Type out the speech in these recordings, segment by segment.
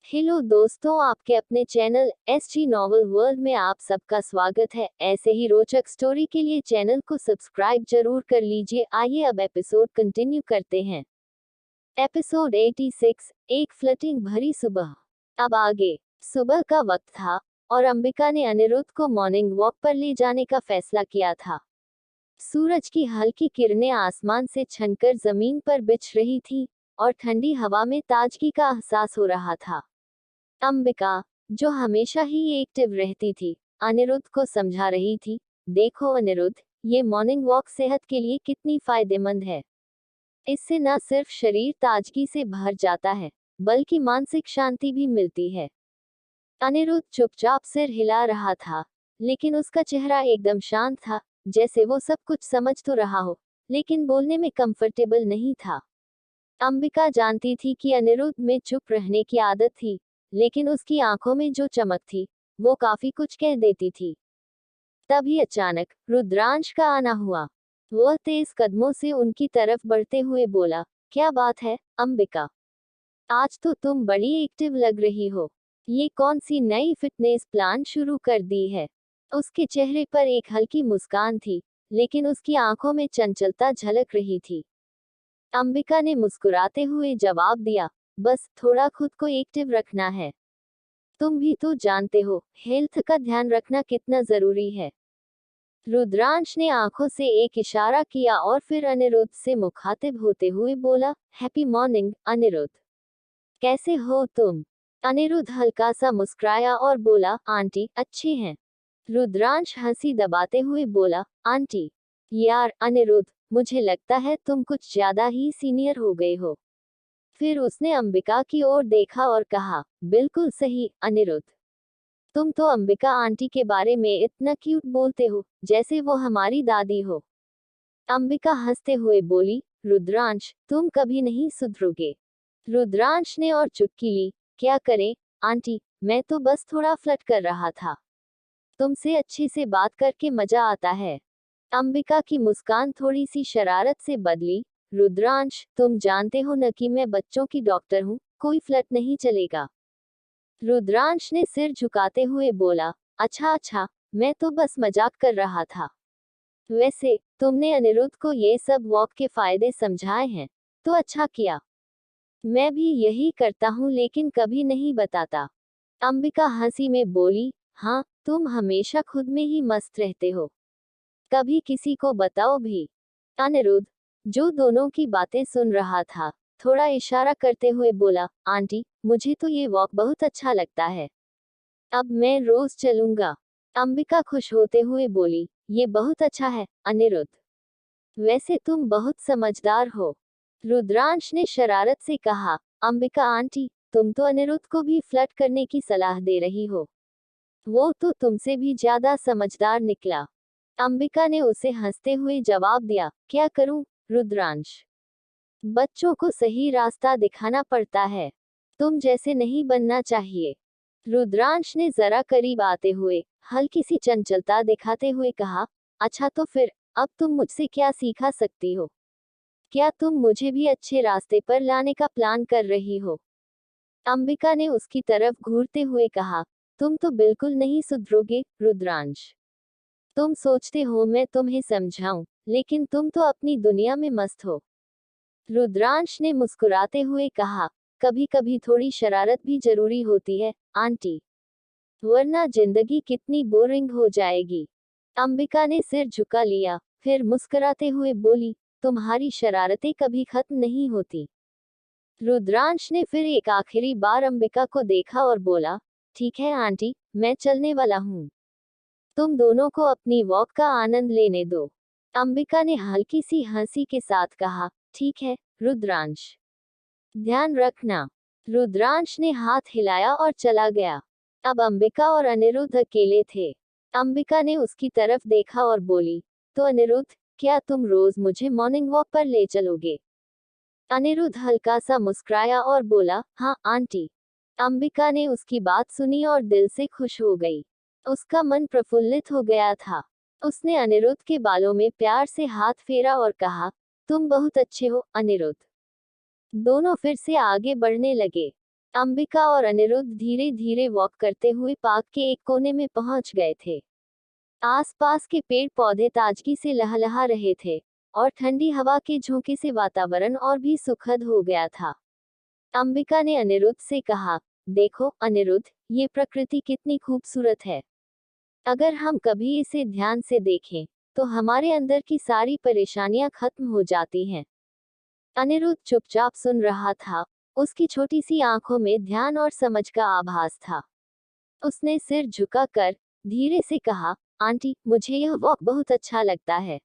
Hello दोस्तों, आपके अपने चैनल एसजी नॉवल वर्ल्ड में आप सबका स्वागत है। ऐसे ही रोचक स्टोरी के लिए चैनल को सब्सक्राइब जरूर कर लीजिए। आइए अब एपिसोड कंटिन्यू करते हैं। एपिसोड 86, एक फ्लटिंग भरी सुबह। अब आगे सुबह का वक्त था और अंबिका ने अनिरुद्ध को मॉर्निंग वॉक पर ले जाने का फैसला किया था। सूरज की हल्की किरणें आसमान से छनकर जमीन पर बिछ रही थी और ठंडी हवा में ताजगी का एहसास हो रहा था। अंबिका, जो हमेशा ही एक्टिव रहती थी, अनिरुद्ध को समझा रही थी। देखो अनिरुद्ध, ये मॉर्निंग वॉक सेहत के लिए कितनी फायदेमंद है। इससे न सिर्फ शरीर ताजगी से भर जाता है, बल्कि मानसिक शांति भी मिलती है। अनिरुद्ध चुपचाप सिर हिला रहा था, लेकिन उसका चेहरा एकदम शांत था, जैसे वो सब कुछ समझ तो रहा हो, लेकिन बोलने में कंफर्टेबल नहीं था। अंबिका जानती थी कि अनिरुद्ध में चुप रहने की आदत थी, लेकिन उसकी आंखों में जो चमक थी, वो काफी कुछ कह देती थी। तभी अचानक रुद्रांश का आना हुआ। वह तेज कदमों से उनकी तरफ बढ़ते हुए बोला, क्या बात है अंबिका, आज तो तुम बड़ी एक्टिव लग रही हो। ये कौन सी नई फिटनेस प्लान शुरू कर दी है? उसके चेहरे पर एक हल्की मुस्कान थी, लेकिन उसकी आंखों में चंचलता झलक रही थी। अंबिका ने मुस्कुराते हुए जवाब दिया, बस थोड़ा खुद को एक्टिव रखना है। तुम भी तो जानते हो, हेल्थ का ध्यान रखना कितना जरूरी है। रुद्रांश ने आंखों से एक इशारा किया और फिर अनिरुद्ध से मुखातिब होते हुए बोला, हैप्पी मॉर्निंग अनिरुद्ध, कैसे हो तुम? अनिरुद्ध हल्का सा मुस्कुराया और बोला, आंटी अच्छे हैं। रुद्रांश हंसी दबाते हुए बोला, आंटी? यार अनिरुद्ध, मुझे लगता है तुम कुछ ज्यादा ही सीनियर हो गए हो। फिर उसने अंबिका की ओर देखा और कहा, बिल्कुल सही अनिरुद्ध, तुम तो अंबिका आंटी के बारे में इतना क्यूट बोलते हो, जैसे वो हमारी दादी हो। अंबिका हंसते हुए बोली, रुद्रांश तुम कभी नहीं सुधरोगे। रुद्रांश ने और चुटकी ली, क्या करें आंटी, मैं तो बस थोड़ा फ्लर्ट कर रहा था। तुमसे अच्छे से बात करके मजा आता है। अंबिका की मुस्कान थोड़ी सी शरारत से बदली, रुद्रांश तुम जानते हो न कि मैं बच्चों की डॉक्टर हूँ, कोई फ्लर्ट नहीं चलेगा। रुद्रांश ने सिर झुकाते हुए बोला, अच्छा अच्छा, मैं तो बस मजाक कर रहा था। वैसे तुमने अनिरुद्ध को ये सब वॉक के फायदे समझाए हैं, तो अच्छा किया। मैं भी यही करता हूँ लेकिन कभी नहीं बताता। अंबिका हंसी में बोली, हाँ, तुम हमेशा खुद में ही मस्त रहते हो, कभी किसी को बताओ भी। अनिरुद्ध, जो दोनों की बातें सुन रहा था, थोड़ा इशारा करते हुए बोला, आंटी मुझे तो ये वॉक बहुत अच्छा लगता है, अब मैं रोज चलूंगा। अंबिका खुश होते हुए बोली, ये बहुत अच्छा है अनिरुद्ध, वैसे तुम बहुत समझदार हो। रुद्रांश ने शरारत से कहा, अंबिका आंटी, तुम तो अनिरुद्ध को भी फ्लर्ट करने की सलाह दे रही हो, वो तो तुमसे भी ज्यादा समझदार निकला। अंबिका ने उसे हंसते हुए जवाब दिया, क्या करूं रुद्रांश, बच्चों को सही रास्ता दिखाना पड़ता है, तुम जैसे नहीं बनना चाहिए। रुद्रांश ने जरा करीब आते हुए हल्की सी चंचलता दिखाते हुए कहा, अच्छा तो फिर अब तुम मुझसे क्या सीखा सकती हो? क्या तुम मुझे भी अच्छे रास्ते पर लाने का प्लान कर रही हो? अंबिका ने उसकी तरफ घूरते हुए कहा, तुम तो बिल्कुल नहीं सुधरोगे रुद्रांश। तुम सोचते हो मैं तुम्हें समझाऊं, लेकिन तुम तो अपनी दुनिया में मस्त हो। रुद्रांश ने मुस्कुराते हुए कहा, कभी कभी थोड़ी शरारत भी जरूरी होती है आंटी, वरना जिंदगी कितनी बोरिंग हो जाएगी। अंबिका ने सिर झुका लिया, फिर मुस्कुराते हुए बोली, तुम्हारी शरारतें कभी खत्म नहीं होती। रुद्रांश ने फिर एक आखिरी बार अंबिका को देखा और बोला, ठीक है आंटी, मैं चलने वाला हूँ, तुम दोनों को अपनी वॉक का आनंद लेने दो। अंबिका ने हल्की सी हंसी के साथ कहा, ठीक है रुद्रांश, ध्यान रखना। रुद्रांश ने हाथ हिलाया और चला गया। अब अंबिका और अनिरुद्ध अकेले थे। अंबिका ने उसकी तरफ देखा और बोली, तो अनिरुद्ध, क्या तुम रोज मुझे मॉर्निंग वॉक पर ले चलोगे? अनिरुद्ध हल्का सा मुस्कुराया और बोला, हाँ आंटी। अंबिका ने उसकी बात सुनी और दिल से खुश हो गई। उसका मन प्रफुल्लित हो गया था। उसने अनिरुद्ध के बालों में प्यार से हाथ फेरा और कहा, तुम बहुत अच्छे हो अनिरुद्ध। दोनों फिर से आगे बढ़ने लगे। अंबिका और अनिरुद्ध धीरे धीरे वॉक करते हुए पार्क के एक कोने में पहुंच गए थे। आसपास के पेड़ पौधे ताजगी से लहलहा रहे थे और ठंडी हवा के झोंके से वातावरण और भी सुखद हो गया था। अंबिका ने अनिरुद्ध से कहा, देखो अनिरुद्ध, ये प्रकृति कितनी खूबसूरत है। अगर हम कभी इसे ध्यान से देखें तो हमारे अंदर की सारी परेशानियां खत्म हो जाती हैं। अनिरुद्ध चुपचाप सुन रहा था। उसकी छोटी सी आंखों में ध्यान और समझ का आभास था। उसने सिर झुकाकर धीरे से कहा, आंटी, मुझे यह वॉक बहुत अच्छा लगता है।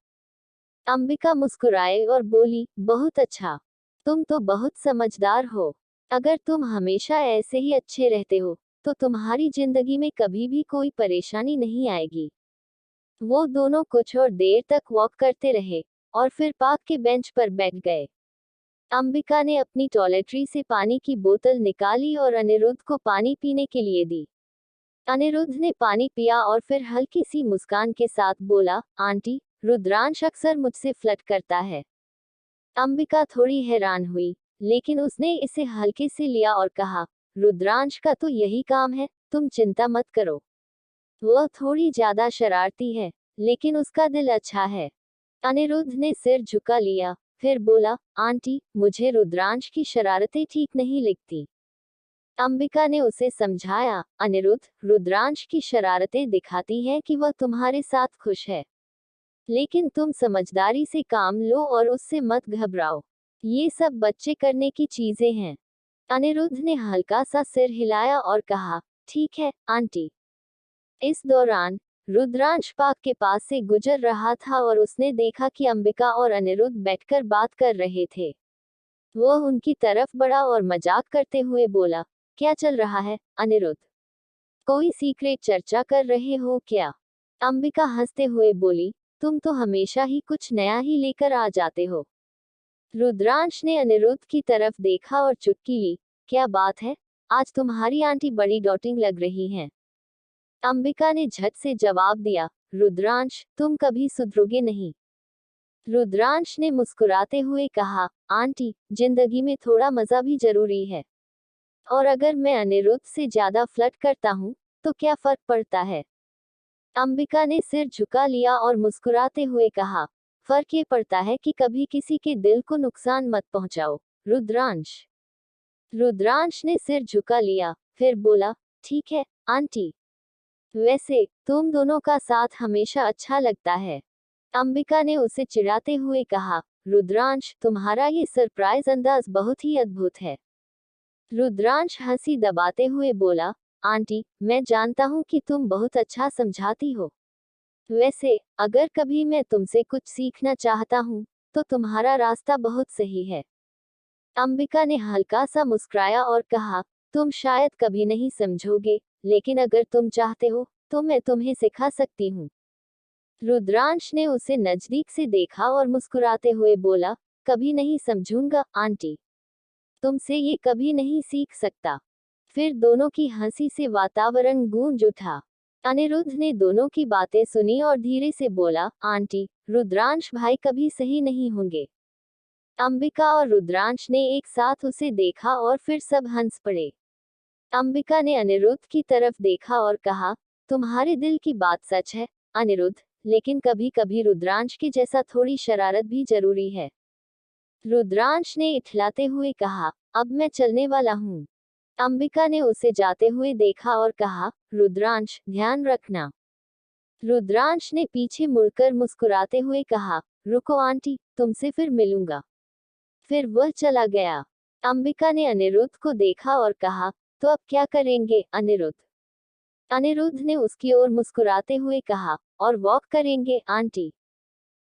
अंबिका मुस्कुराए और बोली, बहुत अच्छा। तुम तो बहुत समझदार हो। अगर तुम हमेशा ऐसे ही अच्छे रहते हो तो तुम्हारी जिंदगी में कभी भी कोई परेशानी नहीं आएगी। वो दोनों कुछ और देर तक वॉक करते रहे और फिर पार्क के बेंच पर बैठ गए। अंबिका ने अपनी टॉयलेटरी से पानी की बोतल निकाली और अनिरुद्ध को पानी पीने के लिए दी। अनिरुद्ध ने पानी पिया और फिर हल्की सी मुस्कान के साथ बोला, आंटी, रुद्रांश अक्सर मुझसे फ्लर्ट करता है। अंबिका थोड़ी हैरान हुई, लेकिन उसने इसे हल्के से लिया और कहा, रुद्रांश का तो यही काम है, तुम चिंता मत करो। वह थोड़ी ज्यादा शरारती है, लेकिन उसका दिल अच्छा है। अनिरुद्ध ने सिर झुका लिया, फिर बोला, आंटी, मुझे रुद्रांश की शरारतें ठीक नहीं लगती। अंबिका ने उसे समझाया, अनिरुद्ध, रुद्रांश की शरारतें दिखाती हैं कि वह तुम्हारे साथ खुश है। लेकिन तुम समझदारी से काम लो और उससे मत घबराओ। ये सब बच्चे करने की चीजें हैं। अनिरुद्ध ने हल्का सा सिर हिलाया और कहा, ठीक है आंटी। इस दौरान रुद्रांश पार्क के पास से गुजर रहा था और उसने देखा कि अंबिका और अनिरुद्ध बैठकर बात कर रहे थे। वह उनकी तरफ बढ़ा और मजाक करते हुए बोला, क्या चल रहा है अनिरुद्ध? कोई सीक्रेट चर्चा कर रहे हो क्या? अंबिका हंसते हुए बोली, तुम तो हमेशा ही कुछ नया ही लेकर आ जाते हो। रुद्रांश ने अनिरुद्ध की तरफ देखा और चुटकी ली, क्या बात है, आज तुम्हारी आंटी बड़ी डॉटिंग लग रही हैं। अंबिका ने झट से जवाब दिया, रुद्रांश, तुम कभी सुधरोगे नहीं। रुद्रांश ने मुस्कुराते हुए कहा, आंटी, जिंदगी में थोड़ा मजा भी जरूरी है। और अगर मैं अनिरुद्ध से ज्यादा फ्लर्ट करता हूँ तो क्या फर्क पड़ता है? अंबिका ने सिर झुका लिया और मुस्कुराते हुए कहा, फर्क ये पड़ता है कि कभी किसी के दिल को नुकसान मत पहुंचाओ, रुद्रांश। रुद्रांश ने सिर झुका लिया, फिर बोला, ठीक है आंटी। वैसे तुम दोनों का साथ हमेशा अच्छा लगता है। अंबिका ने उसे चिढ़ाते हुए कहा, रुद्रांश, तुम्हारा ये सरप्राइज अंदाज बहुत ही अद्भुत है। रुद्रांश हंसी दबाते हुए बोला, आंटी, मैं जानता हूँ कि तुम बहुत अच्छा समझाती हो। वैसे अगर कभी मैं तुमसे कुछ सीखना चाहता हूँ तो तुम्हारा रास्ता बहुत सही है। अंबिका ने हल्का सा मुस्कुराया और कहा, तुम शायद कभी नहीं समझोगे, लेकिन अगर तुम चाहते हो तो मैं तुम्हें सिखा सकती हूँ। रुद्रांश ने उसे नजदीक से देखा और मुस्कुराते हुए बोला, कभी नहीं समझूंगा आंटी। तुमसे ये कभी नहीं सीख सकता। फिर दोनों की हंसी से वातावरण गूंज उठा। अनिरुद्ध ने दोनों की बातें सुनी और धीरे से बोला, आंटी, रुद्रांश भाई कभी सही नहीं होंगे। अंबिका और रुद्रांश ने एक साथ उसे देखा और फिर सब हंस पड़े। अंबिका ने अनिरुद्ध की तरफ देखा और कहा, तुम्हारे दिल की बात सच है अनिरुद्ध, लेकिन कभी कभी रुद्रांश के जैसा थोड़ी शरारत भी जरूरी है। रुद्रांश ने इठलाते हुए कहा, अब मैं चलने वाला हूँ। अंबिका ने उसे जाते हुए देखा और कहा, रुद्रांश, ध्यान रखना। रुद्रांश ने पीछे मुड़कर मुस्कुराते हुए कहा, रुको आंटी, तुमसे फिर मिलूंगा। फिर वह चला गया। अंबिका ने अनिरुद्ध को देखा और कहा, तो अब क्या करेंगे अनिरुद्ध? अनिरुद्ध ने उसकी ओर मुस्कुराते हुए कहा, और वॉक करेंगे आंटी।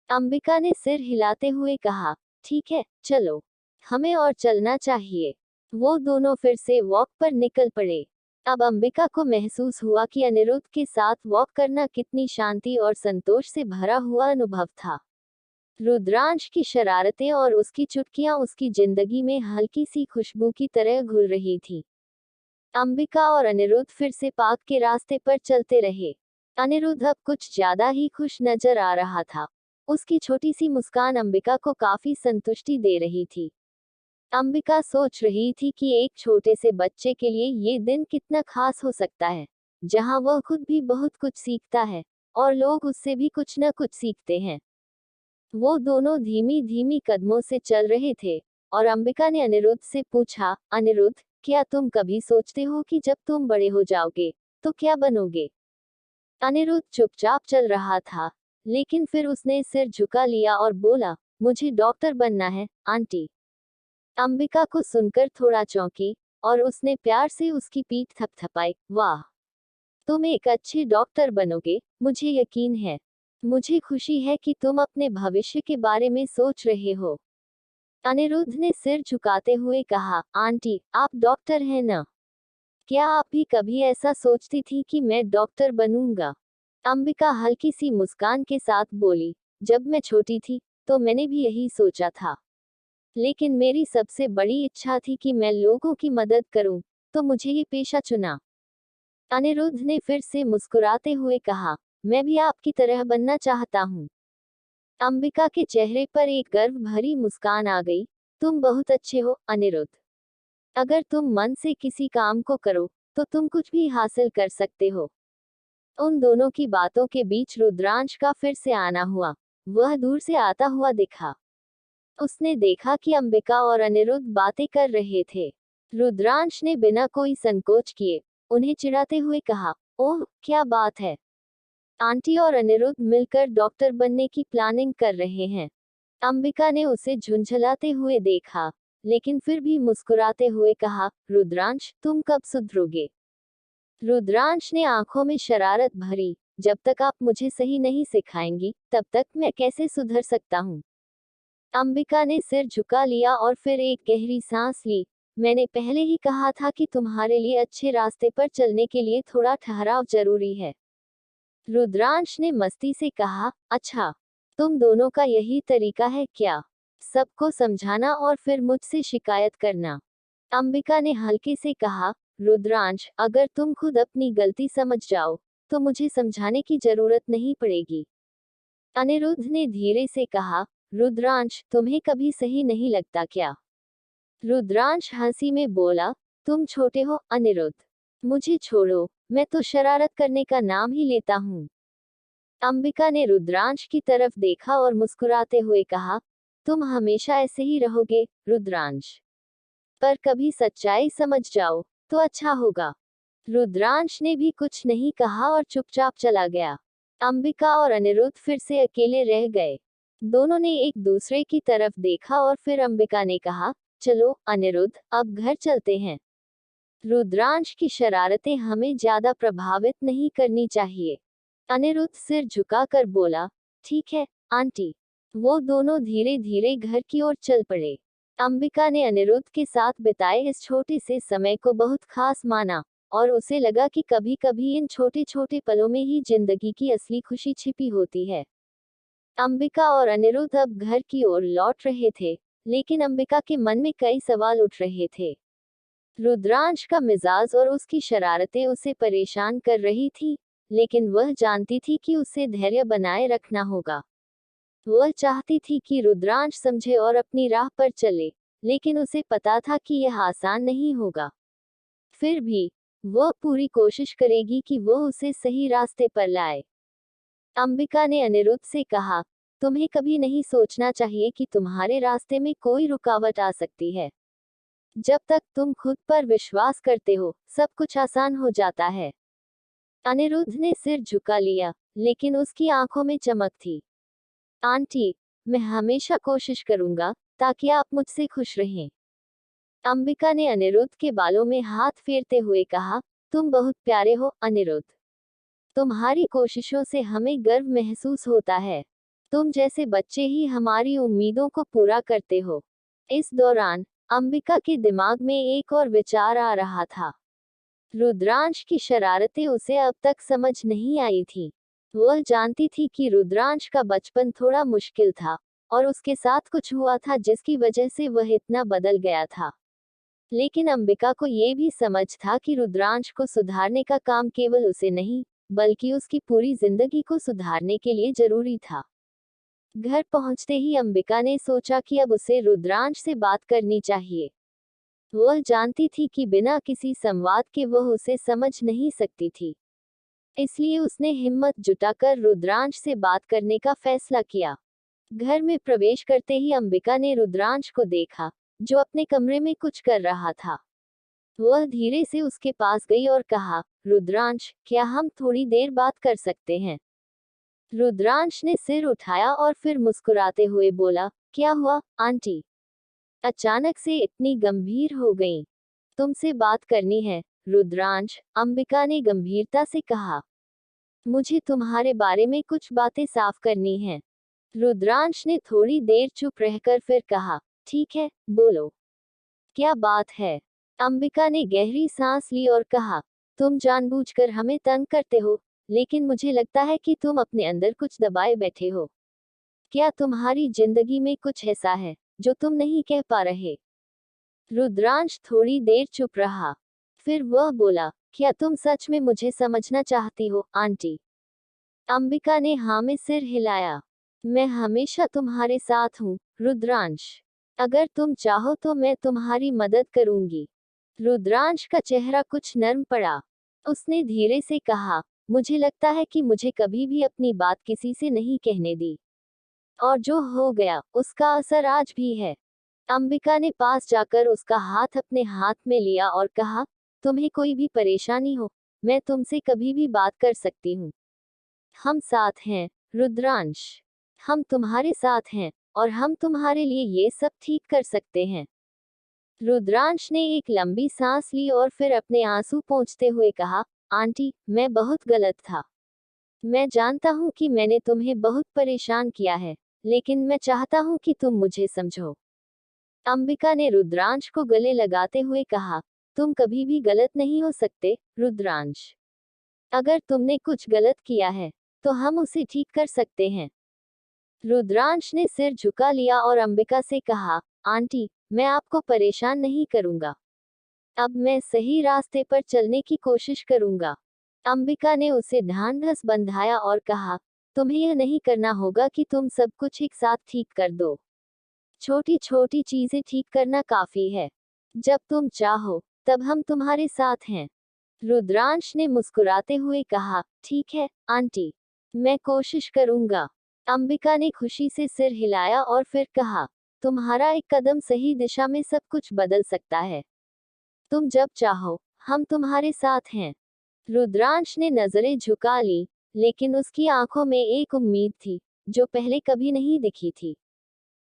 अंबिका ने सिर हिलाते हुए कहा, ठीक है, चलो, हमें और चलना चाहिए। वो दोनों फिर से वॉक पर निकल पड़े। अब अंबिका को महसूस हुआ कि अनिरुद्ध के साथ वॉक करना कितनी शांति और संतोष से भरा हुआ अनुभव था। रुद्रांश की शरारतें और उसकी चुटकियां उसकी जिंदगी में हल्की सी खुशबू की तरह घुल रही थी। अंबिका और अनिरुद्ध फिर से पार्क के रास्ते पर चलते रहे। अनिरुद्ध अब कुछ ज्यादा ही खुश नजर आ रहा था। उसकी छोटी सी मुस्कान अंबिका को काफी संतुष्टि दे रही थी। अंबिका सोच रही थी कि एक छोटे से बच्चे के लिए ये दिन कितना खास हो सकता है, जहां वह खुद भी बहुत कुछ सीखता है और लोग उससे भी कुछ न कुछ सीखते हैं। वो दोनों धीमी धीमी कदमों से चल रहे थे और अंबिका ने अनिरुद्ध से पूछा, अनिरुद्ध, क्या तुम कभी सोचते हो कि जब तुम बड़े हो जाओगे तो क्या बनोगे? अनिरुद्ध चुपचाप चल रहा था, लेकिन फिर उसने सिर झुका लिया और बोला, मुझे डॉक्टर बनना है, आंटी। अंबिका को सुनकर थोड़ा चौंकी और उसने प्यार से उसकी पीठ थपथपाई। वाह, तुम एक अच्छे डॉक्टर बनोगे, मुझे यकीन है। मुझे खुशी है कि तुम अपने भविष्य के बारे में सोच रहे हो। अनिरुद्ध ने सिर झुकाते हुए कहा, आंटी, आप डॉक्टर हैं ना? क्या आप भी कभी ऐसा सोचती थी कि मैं डॉक्टर बनूंगा? अंबिका हल्की सी मुस्कान के साथ बोली, जब मैं छोटी थी तो मैंने भी यही सोचा था, लेकिन मेरी सबसे बड़ी इच्छा थी कि मैं लोगों की मदद करूं, तो मुझे ये पेशा चुना। अनिरुद्ध ने फिर से मुस्कुराते हुए कहा, मैं भी आपकी तरह बनना चाहता हूँ। अंबिका के चेहरे पर एक गर्व भरी मुस्कान आ गई। तुम बहुत अच्छे हो, अनिरुद्ध। अगर तुम मन से किसी काम को करो, तो तुम कुछ भी हासिल कर सकते हो। उन दोनों की बातों के बीच रुद्रांश का फिर से आना हुआ। वह दूर से आता हुआ दिखा। उसने देखा कि अंबिका और अनिरुद्ध बातें कर रहे थे। रुद्रांश ने बिना कोई संकोच किए उन्हें चिढ़ाते हुए कहा, ओह, क्या बात है? आंटी और अनिरुद्ध मिलकर डॉक्टर बनने की प्लानिंग कर रहे हैं। अंबिका ने उसे झुंझलाते हुए देखा, लेकिन फिर भी मुस्कुराते हुए कहा, रुद्रांश, तुम कब सुधरोगे? रुद्रांश ने आंखों में शरारत भरी, जब तक आप मुझे सही नहीं सिखाएंगी, तब तक मैं कैसे सुधर सकता हूँ? अंबिका ने सिर झुका लिया और फिर एक गहरी सांस ली। मैंने पहले ही कहा था कि तुम्हारे लिए अच्छे रास्ते पर चलने के लिए थोड़ा ठहराव जरूरी है। रुद्रांश ने मस्ती से कहा, अच्छा, तुम दोनों का यही तरीका है क्या? सबको समझाना और फिर मुझसे शिकायत करना। अंबिका ने हल्के से कहा, रुद्रांश, अगर तुम खुद अपनी गलती समझ जाओ, तो मुझे समझाने की जरूरत नहीं पड़ेगी। अनिरुद्ध ने धीरे से कहा, रुद्रांश, तुम्हें कभी सही नहीं लगता क्या? रुद्रांश हंसी में बोला, तुम छोटे हो, अनिरुद्ध। मुझे छोड़ो, मैं तो शरारत करने का नाम ही लेता हूँ। अंबिका ने रुद्रांश की तरफ देखा और मुस्कुराते हुए कहा, तुम हमेशा ऐसे ही रहोगे, रुद्रांश। पर कभी सच्चाई समझ जाओ, तो अच्छा होगा। रुद्रांश ने भी कुछ नहीं कहा और चुपचाप चला गया। अंबिका और अनिरुद्ध फिर से अकेले रह गए। दोनों ने एक दूसरे की तरफ देखा और फिर अंबिका ने कहा, चलो, अनिरुद्ध, अब घर चलते हैं। रुद्रांश की शरारतें हमें ज्यादा प्रभावित नहीं करनी चाहिए। अनिरुद्ध सिर झुकाकर बोला, ठीक है, आंटी। वो दोनों धीरे धीरे घर की ओर चल पड़े। अंबिका ने अनिरुद्ध के साथ बिताए इस छोटे से समय को बहुत खास माना, और उसे लगा कि कभी कभी इन छोटे छोटे पलों में ही जिंदगी की असली खुशी छिपी होती है। अंबिका और अनिरुद्ध अब घर की ओर लौट रहे थे, लेकिन अंबिका के मन में कई सवाल उठ रहे थे। रुद्रांश का मिजाज और उसकी शरारतें उसे परेशान कर रही थी, लेकिन वह जानती थी कि उसे धैर्य बनाए रखना होगा। वह चाहती थी कि रुद्रांश समझे और अपनी राह पर चले, लेकिन उसे पता था कि यह आसान नहीं होगा। फिर भी वह पूरी कोशिश करेगी कि वह उसे सही रास्ते पर लाए। अंबिका ने अनिरुद्ध से कहा, तुम्हें कभी नहीं सोचना चाहिए कि तुम्हारे रास्ते में कोई रुकावट आ सकती है। जब तक तुम खुद पर विश्वास करते हो, सब कुछ आसान हो जाता है। अनिरुद्ध ने सिर झुका लिया, लेकिन उसकी आंखों में चमक थी। आंटी, मैं हमेशा कोशिश करूंगा, ताकि आप मुझसे खुश रहें। अंबिका ने अनिरुद्ध के बालों में हाथ फेरते हुए कहा, तुम बहुत प्यारे हो, अनिरुद्ध। तुम्हारी कोशिशों से हमें गर्व महसूस होता है। तुम जैसे बच्चे ही हमारी उम्मीदों को पूरा करते हो। इस दौरान अंबिका के दिमाग में एक और विचार आ रहा था। रुद्रांश की शरारतें उसे अब तक समझ नहीं आई थी। वह जानती थी कि रुद्रांश का बचपन थोड़ा मुश्किल था, और उसके साथ कुछ हुआ था जिसकी वजह से वह इतना बदल गया था। लेकिन अंबिका को ये भी समझ था कि रुद्रांश को सुधारने का काम केवल उसे नहीं, बल्कि उसकी पूरी जिंदगी को सुधारने के लिए जरूरी था। घर पहुंचते ही अंबिका ने सोचा कि अब उसे रुद्रांश से बात करनी चाहिए। वह जानती थी कि बिना किसी संवाद के वह उसे समझ नहीं सकती थी। इसलिए उसने हिम्मत जुटाकर रुद्रांश से बात करने का फैसला किया। घर में प्रवेश करते ही अंबिका ने रुद्रांश को देखा, जो अपने कमरे में कुछ कर रहा था। वह धीरे से उसके पास गई और कहा, रुद्रांश, क्या हम थोड़ी देर बात कर सकते हैं? रुद्रांश ने सिर उठाया और फिर मुस्कुराते हुए बोला, क्या हुआ, आंटी? अचानक से इतनी गंभीर हो गई। तुमसे बात करनी है, रुद्रांश, अंबिका ने गंभीरता से कहा। मुझे तुम्हारे बारे में कुछ बातें साफ करनी हैं। रुद्रांश ने थोड़ी देर चुप रहकर फिर कहा, ठीक है, बोलो। क्या बात है? अंबिका ने गहरी सांस ली और कहा, तुम जानबूझकर हमें तंग करते हो, लेकिन मुझे लगता है कि तुम अपने अंदर कुछ दबाए बैठे हो। क्या तुम्हारी जिंदगी में कुछ ऐसा है जो तुम नहीं कह पा रहे? रुद्रांश थोड़ी देर चुप रहा। फिर वह बोला, क्या तुम सच में मुझे समझना चाहती हो, आंटी? अंबिका ने हाँ में सिर हिलाया। मैं हमेशा तुम्हारे साथ हूँ, रुद्रांश। अगर तुम चाहो तो मैं तुम्हारी मदद करूंगी। रुद्रांश का चेहरा कुछ नर्म पड़ा। उसने धीरे से कहा, मुझे लगता है कि मुझे कभी भी अपनी बात किसी से नहीं कहने दी, और जो हो गया उसका असर आज भी है। अंबिका ने पास जाकर उसका हाथ अपने हाथ में लिया और कहा, तुम्हें कोई भी परेशानी हो, मैं तुमसे कभी भी बात कर सकती हूँ। हम साथ हैं, रुद्रांश। हम तुम्हारे साथ हैं, और हम तुम्हारे लिए ये सब ठीक कर सकते हैं। रुद्रांश ने एक लंबी सांस ली और फिर अपने आंसू पोंछते हुए कहा, आंटी, मैं बहुत गलत था। मैं जानता हूँ कि मैंने तुम्हें बहुत परेशान किया है, लेकिन मैं चाहता हूँ कि तुम मुझे समझो। अंबिका ने रुद्रांश को गले लगाते हुए कहा, तुम कभी भी गलत नहीं हो सकते, रुद्रांश। अगर तुमने कुछ गलत किया है, तो हम उसे ठीक कर सकते हैं। रुद्रांश ने सिर झुका लिया और अंबिका से कहा, आंटी, मैं आपको परेशान नहीं करूंगा। अब मैं सही रास्ते पर चलने की कोशिश करूंगा। अंबिका ने उसे ढांढस बंधाया और कहा, तुम्हें यह नहीं करना होगा कि तुम सब कुछ एक साथ ठीक कर दो। छोटी छोटी चीजें ठीक करना काफी है। जब तुम चाहो, तब हम तुम्हारे साथ हैं। रुद्रांश ने मुस्कुराते हुए कहा, ठीक है, आंटी। मैं कोशिश करूंगा। अंबिका ने खुशी से सिर हिलाया और फिर कहा, तुम्हारा एक कदम सही दिशा में सब कुछ बदल सकता है। तुम जब चाहो, हम तुम्हारे साथ हैं। रुद्रांश ने नजरें झुका ली, लेकिन उसकी आंखों में एक उम्मीद थी, जो पहले कभी नहीं दिखी थी।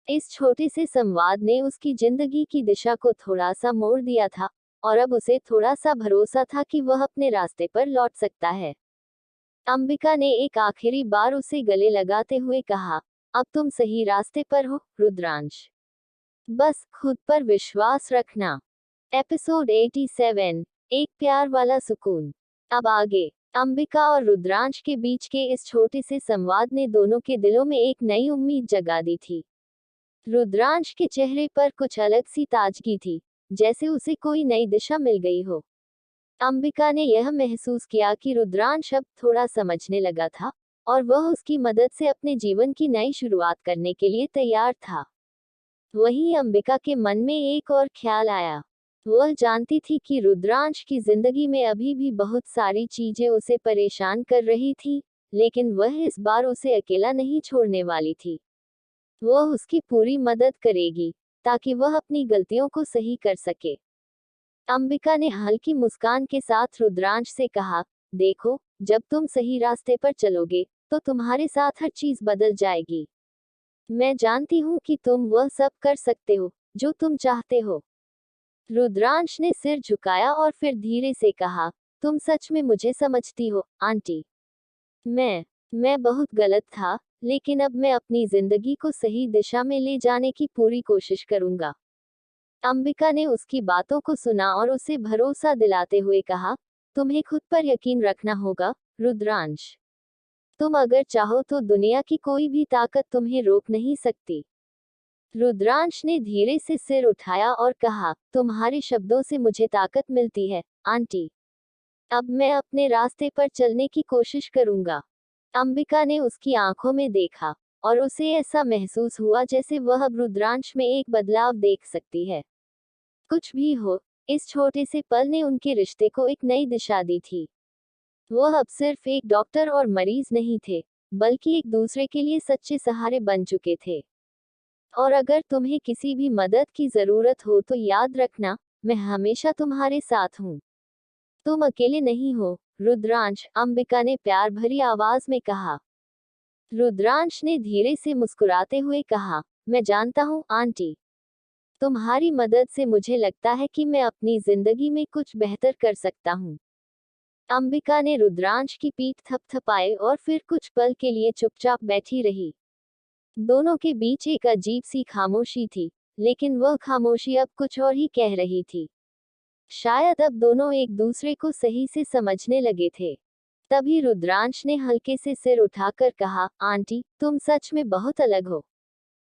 इस छोटे से संवाद ने उसकी जिंदगी की दिशा को थोड़ा सा मोड़ दिया था, और अब उसे थोड़ा सा भरोसा था कि वह अपने रास्ते पर लौट सकता है। अंबिका ने एक आखिरी बार उसे गले लगाते हुए कहा, अब तुम सही रास्ते पर हो, रुद्रांश। बस खुद पर विश्वास रखना। एपिसोड 87, एक प्यार वाला सुकून। अब आगे। अंबिका और रुद्रांश के बीच के इस छोटे से संवाद ने दोनों के दिलों में एक नई उम्मीद जगा दी थी। रुद्रांश के चेहरे पर कुछ अलग सी ताजगी थी, जैसे उसे कोई नई दिशा मिल गई हो। अंबिका ने यह महसूस किया कि रुद्रांश अब थोड़ा समझने लगा था, और वह उसकी मदद से अपने जीवन की नई शुरुआत करने के लिए तैयार था। वहीं अंबिका के मन में एक और ख्याल आया। वह जानती थी कि रुद्रांश की जिंदगी में अभी भी बहुत सारी चीजें उसे परेशान कर रही थी, लेकिन वह इस बार उसे अकेला नहीं छोड़ने वाली थी। वह उसकी पूरी मदद करेगी, ताकि वह अपनी गलतियों को सही कर सके। अंबिका ने हल्की मुस्कान के साथ रुद्रांश से कहा, देखो, जब तुम सही रास्ते पर चलोगे, तो तुम्हारे साथ हर चीज बदल जाएगी। मैं जानती हूँ कि तुम वह सब कर सकते हो, जो तुम चाहते हो। रुद्रांश ने सिर झुकाया और फिर धीरे से कहा, तुम सच में मुझे समझती हो, आंटी। मैं बहुत गलत था, लेकिन अब मैं अपनी जिंदगी को सही दिशा में ले जाने की पूरी कोशिश करूंगा। अंबिका ने उसकी बातों को सुना और उसे भरोसा दिलाते हुए कहा, तुम्हें खुद पर यकीन रखना होगा, रुद्रांश। तुम अगर चाहो तो दुनिया की कोई भी ताकत तुम्हें रोक नहीं सकती। रुद्रांश ने धीरे से सिर उठाया और कहा, तुम्हारे शब्दों से मुझे ताकत मिलती है, आंटी। अब मैं अपने रास्ते पर चलने की कोशिश करूंगा। अंबिका ने उसकी आंखों में देखा, और उसे ऐसा महसूस हुआ जैसे वह अब रुद्रांश में एक बदलाव देख सकती है। कुछ भी हो, इस छोटे से पल ने उनके रिश्ते को एक नई दिशा दी थी। वह अब सिर्फ एक डॉक्टर और मरीज नहीं थे, बल्कि एक दूसरे के लिए सच्चे सहारे बन चुके थे। और अगर तुम्हें किसी भी मदद की जरूरत हो तो याद रखना, मैं हमेशा तुम्हारे साथ हूँ। तुम अकेले नहीं हो, रुद्रांश, अंबिका ने प्यार भरी आवाज में कहा। रुद्रांश ने धीरे से मुस्कुराते हुए कहा, मैं जानता हूँ आंटी। तुम्हारी मदद से मुझे लगता है कि मैं अपनी जिंदगी में कुछ बेहतर कर सकता हूँ। अंबिका ने रुद्रांश की पीठ थपथपाई और फिर कुछ पल के लिए चुपचाप बैठी रही। दोनों के बीच एक अजीब सी खामोशी थी, लेकिन वह खामोशी अब कुछ और ही कह रही थी। शायद अब दोनों एक दूसरे को सही से समझने लगे थे। तभी रुद्रांश ने हल्के से सिर उठाकर कहा, आंटी, तुम सच में बहुत अलग हो।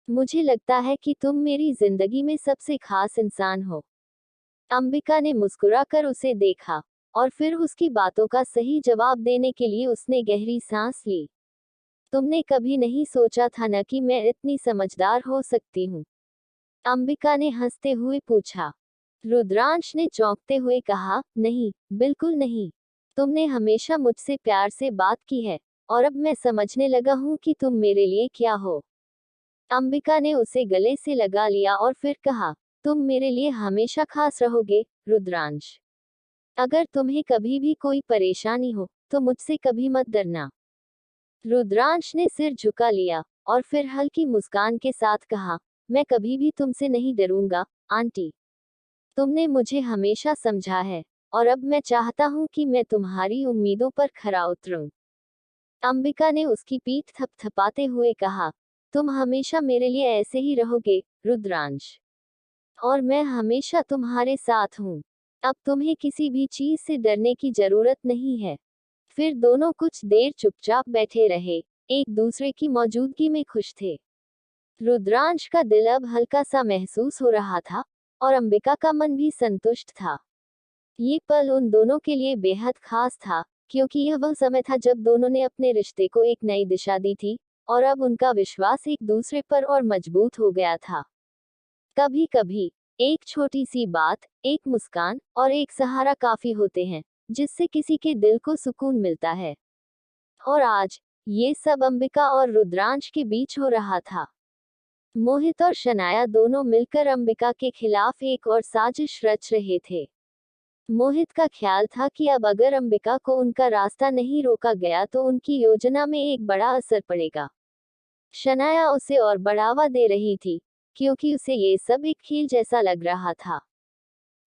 मुझे लगता है कि तुम मेरी जिंदगी में सबसे खास इंसान हो। अंबिका ने मुस्कुराकर उसे देखा, और फिर उसकी बातों का सही जवाब देने के लिए उसने गहरी सांस ली। तुमने कभी नहीं सोचा था न कि मैं इतनी समझदार हो सकती हूँ? अंबिका ने हंसते हुए पूछा। रुद्रांश ने चौंकते हुए कहा, नहीं, बिल्कुल नहीं। तुमने हमेशा मुझसे प्यार से बात की है, और अब मैं समझने लगा हूँ कि तुम मेरे लिए क्या हो। अंबिका ने उसे गले से लगा लिया और फिर कहा, तुम मेरे लिए हमेशा खास रहोगे, रुद्रांश। अगर तुम्हें कभी भी कोई परेशानी हो, तो मुझसे कभी मत डरना। रुद्रांश ने सिर झुका लिया, और फिर हल्की मुस्कान के साथ कहा, मैं कभी भी तुमसे नहीं डरूंगा, आंटी। तुमने मुझे हमेशा समझा है, और अब मैं चाहता हूँ कि मैं तुम्हारी उम्मीदों पर खरा उतरूं। अंबिका ने उसकी पीठ थपथपाते हुए कहा, तुम हमेशा मेरे लिए ऐसे ही रहोगे, रुद्रांश। और मैं हमेशा तुम्हारे साथ हूँ। अब तुम्हें किसी भी चीज से डरने की जरूरत नहीं है। फिर दोनों कुछ देर चुपचाप बैठे रहे, एक दूसरे की मौजूदगी में खुश थे। रुद्रांश का दिल अब हल्का सा महसूस हो रहा था, और अंबिका का मन भी संतुष्ट था। ये पल उन दोनों के लिए बेहद खास था, क्योंकि यह वह समय था जब दोनों ने अपने रिश्ते को एक नई दिशा दी थी, और अब उनका विश्वास एक दूसरे पर और मजबूत हो गया था। कभी कभी एक छोटी सी बात, एक मुस्कान और एक सहारा काफी होते हैं, जिससे किसी के दिल को सुकून मिलता है। और आज ये सब अंबिका और रुद्रांश के बीच हो रहा था। मोहित और शनाया दोनों मिलकर अंबिका के खिलाफ एक और साजिश रच रहे थे। मोहित का ख्याल था कि अब अगर अंबिका को उनका रास्ता नहीं रोका गया तो उनकी योजना में एक बड़ा असर पड़ेगा। शनाया उसे और बढ़ावा दे रही थी, क्योंकि उसे ये सब एक खेल जैसा लग रहा था।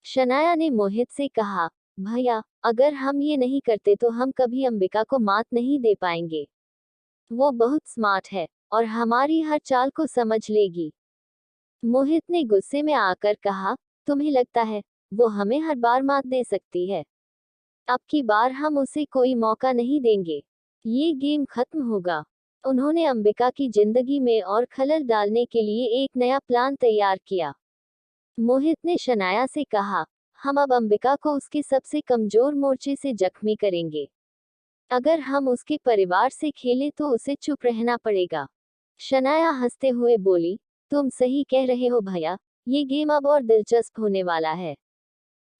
शनाया ने मोहित से कहा, भैया, अगर हम ये नहीं करते तो हम कभी अंबिका को मात नहीं दे पाएंगे। वो बहुत स्मार्ट है, और हमारी हर चाल को समझ लेगी। मोहित ने गुस्से में आकर कहा, तुम्हें लगता है वो हमें हर बार मात दे सकती है? अब की बार हम उसे कोई मौका नहीं देंगे। ये गेम खत्म होगा। उन्होंने अंबिका की जिंदगी में और खलल डालने के लिए एक नया प्लान तैयार किया। मोहित ने शनाया से कहा, हम अब अंबिका को उसके सबसे कमजोर मोर्चे से जख्मी करेंगे। अगर हम उसके परिवार से खेलें तो उसे चुप रहना पड़ेगा। शनाया हंसते हुए बोली, तुम सही कह रहे हो भैया, ये गेम अब और दिलचस्प होने वाला है।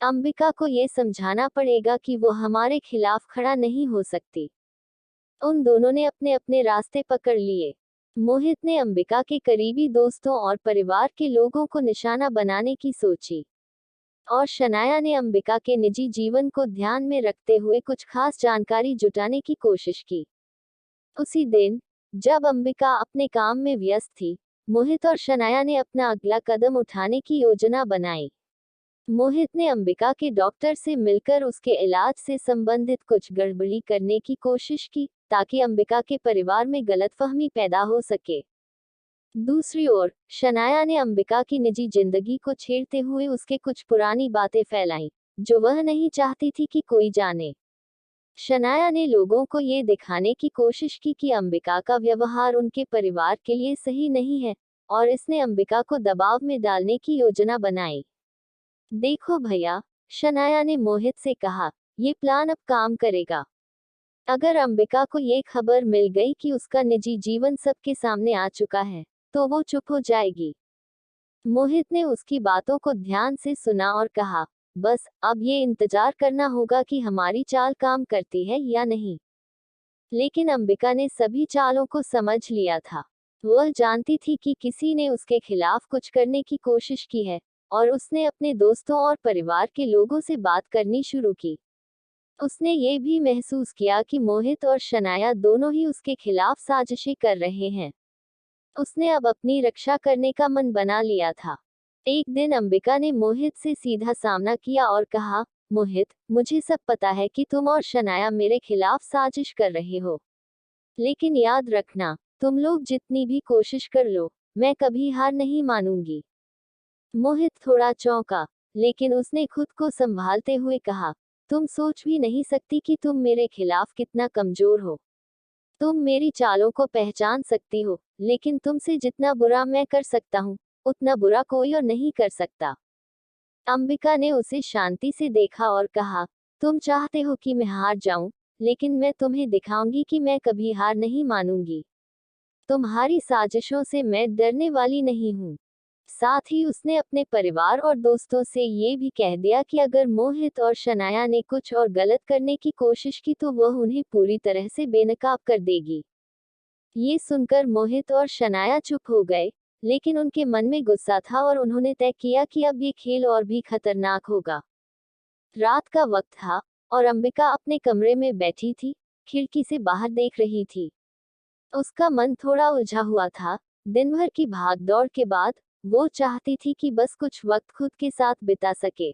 अंबिका को ये समझाना पड़ेगा कि वो हमारे खिलाफ खड़ा नहीं हो सकती। उन दोनों ने अपने अपने रास्ते पकड़ लिए। मोहित ने अंबिका के करीबी दोस्तों और परिवार के लोगों को निशाना बनाने की सोची, और शनाया ने अंबिका के निजी जीवन को ध्यान में रखते हुए कुछ खास जानकारी जुटाने की कोशिश की। उसी दिन, जब अंबिका अपने काम में व्यस्त थी, मोहित और शनाया ने अपना अगला कदम उठाने की योजना बनाई। मोहित ने अंबिका के डॉक्टर से मिलकर उसके इलाज से संबंधित कुछ गड़बड़ी करने की कोशिश की, ताकि अंबिका के परिवार में गलतफहमी पैदा हो सके। दूसरी ओर, शनाया ने अंबिका की निजी जिंदगी को छेड़ते हुए उसके कुछ पुरानी बातें फैलाईं, जो वह नहीं चाहती थी कि कोई जाने। शनाया ने लोगों को ये दिखाने की कोशिश की कि अंबिका का व्यवहार उनके परिवार के लिए सही नहीं है, और इसने अंबिका को दबाव में डालने की योजना बनाई। देखो भैया, शनाया ने मोहित से कहा, ये प्लान अब काम करेगा। अगर अंबिका को ये खबर मिल गई कि उसका निजी जीवन सबके सामने आ चुका है, तो वो चुप हो जाएगी। मोहित ने उसकी बातों को ध्यान से सुना और कहा, बस अब ये इंतजार करना होगा कि हमारी चाल काम करती है या नहीं। लेकिन अंबिका ने सभी चालों को समझ लिया था। वह जानती थी कि किसी ने उसके खिलाफ कुछ करने की कोशिश की है, और उसने अपने दोस्तों और परिवार के लोगों से बात करनी शुरू की। उसने ये भी महसूस किया कि मोहित और शनाया दोनों ही उसके खिलाफ साजिशें कर रहे हैं। उसने अब अपनी रक्षा करने का मन बना लिया था। एक दिन अंबिका ने मोहित से सीधा सामना किया और कहा, मोहित, मुझे सब पता है कि तुम और शनाया मेरे खिलाफ साजिश कर रहे हो। लेकिन याद रखना, तुम लोग जितनी भी कोशिश कर लो, मैं कभी हार नहीं मानूंगी। मोहित थोड़ा चौंका, लेकिन उसने खुद को संभालते हुए कहा, तुम सोच भी नहीं सकती कि तुम मेरे खिलाफ कितना कमजोर हो। तुम मेरी चालों को पहचान सकती हो, लेकिन तुमसे जितना बुरा मैं कर सकता हूँ, उतना बुरा कोई और नहीं कर सकता। अंबिका ने उसे शांति से देखा और कहा, तुम चाहते हो कि मैं हार जाऊं, लेकिन मैं तुम्हें दिखाऊंगी कि मैं कभी हार नहीं मानूंगी। तुम्हारी साजिशों से मैं डरने वाली नहीं हूँ। साथ ही उसने अपने परिवार और दोस्तों से ये भी कह दिया कि अगर मोहित और शनाया ने कुछ और गलत करने की कोशिश की तो वह उन्हें पूरी तरह से बेनकाब कर देगी। ये सुनकर मोहित और शनाया चुप हो गए, लेकिन उनके मन में गुस्सा था और उन्होंने तय किया कि अब ये खेल और भी खतरनाक होगा। रात का वक्त था, और अंबिका अपने कमरे में बैठी थी, खिड़की से बाहर देख रही थी। उसका मन थोड़ा उलझा हुआ था। दिन भर की भागदौड़ के बाद वो चाहती थी कि बस कुछ वक्त खुद के साथ बिता सके।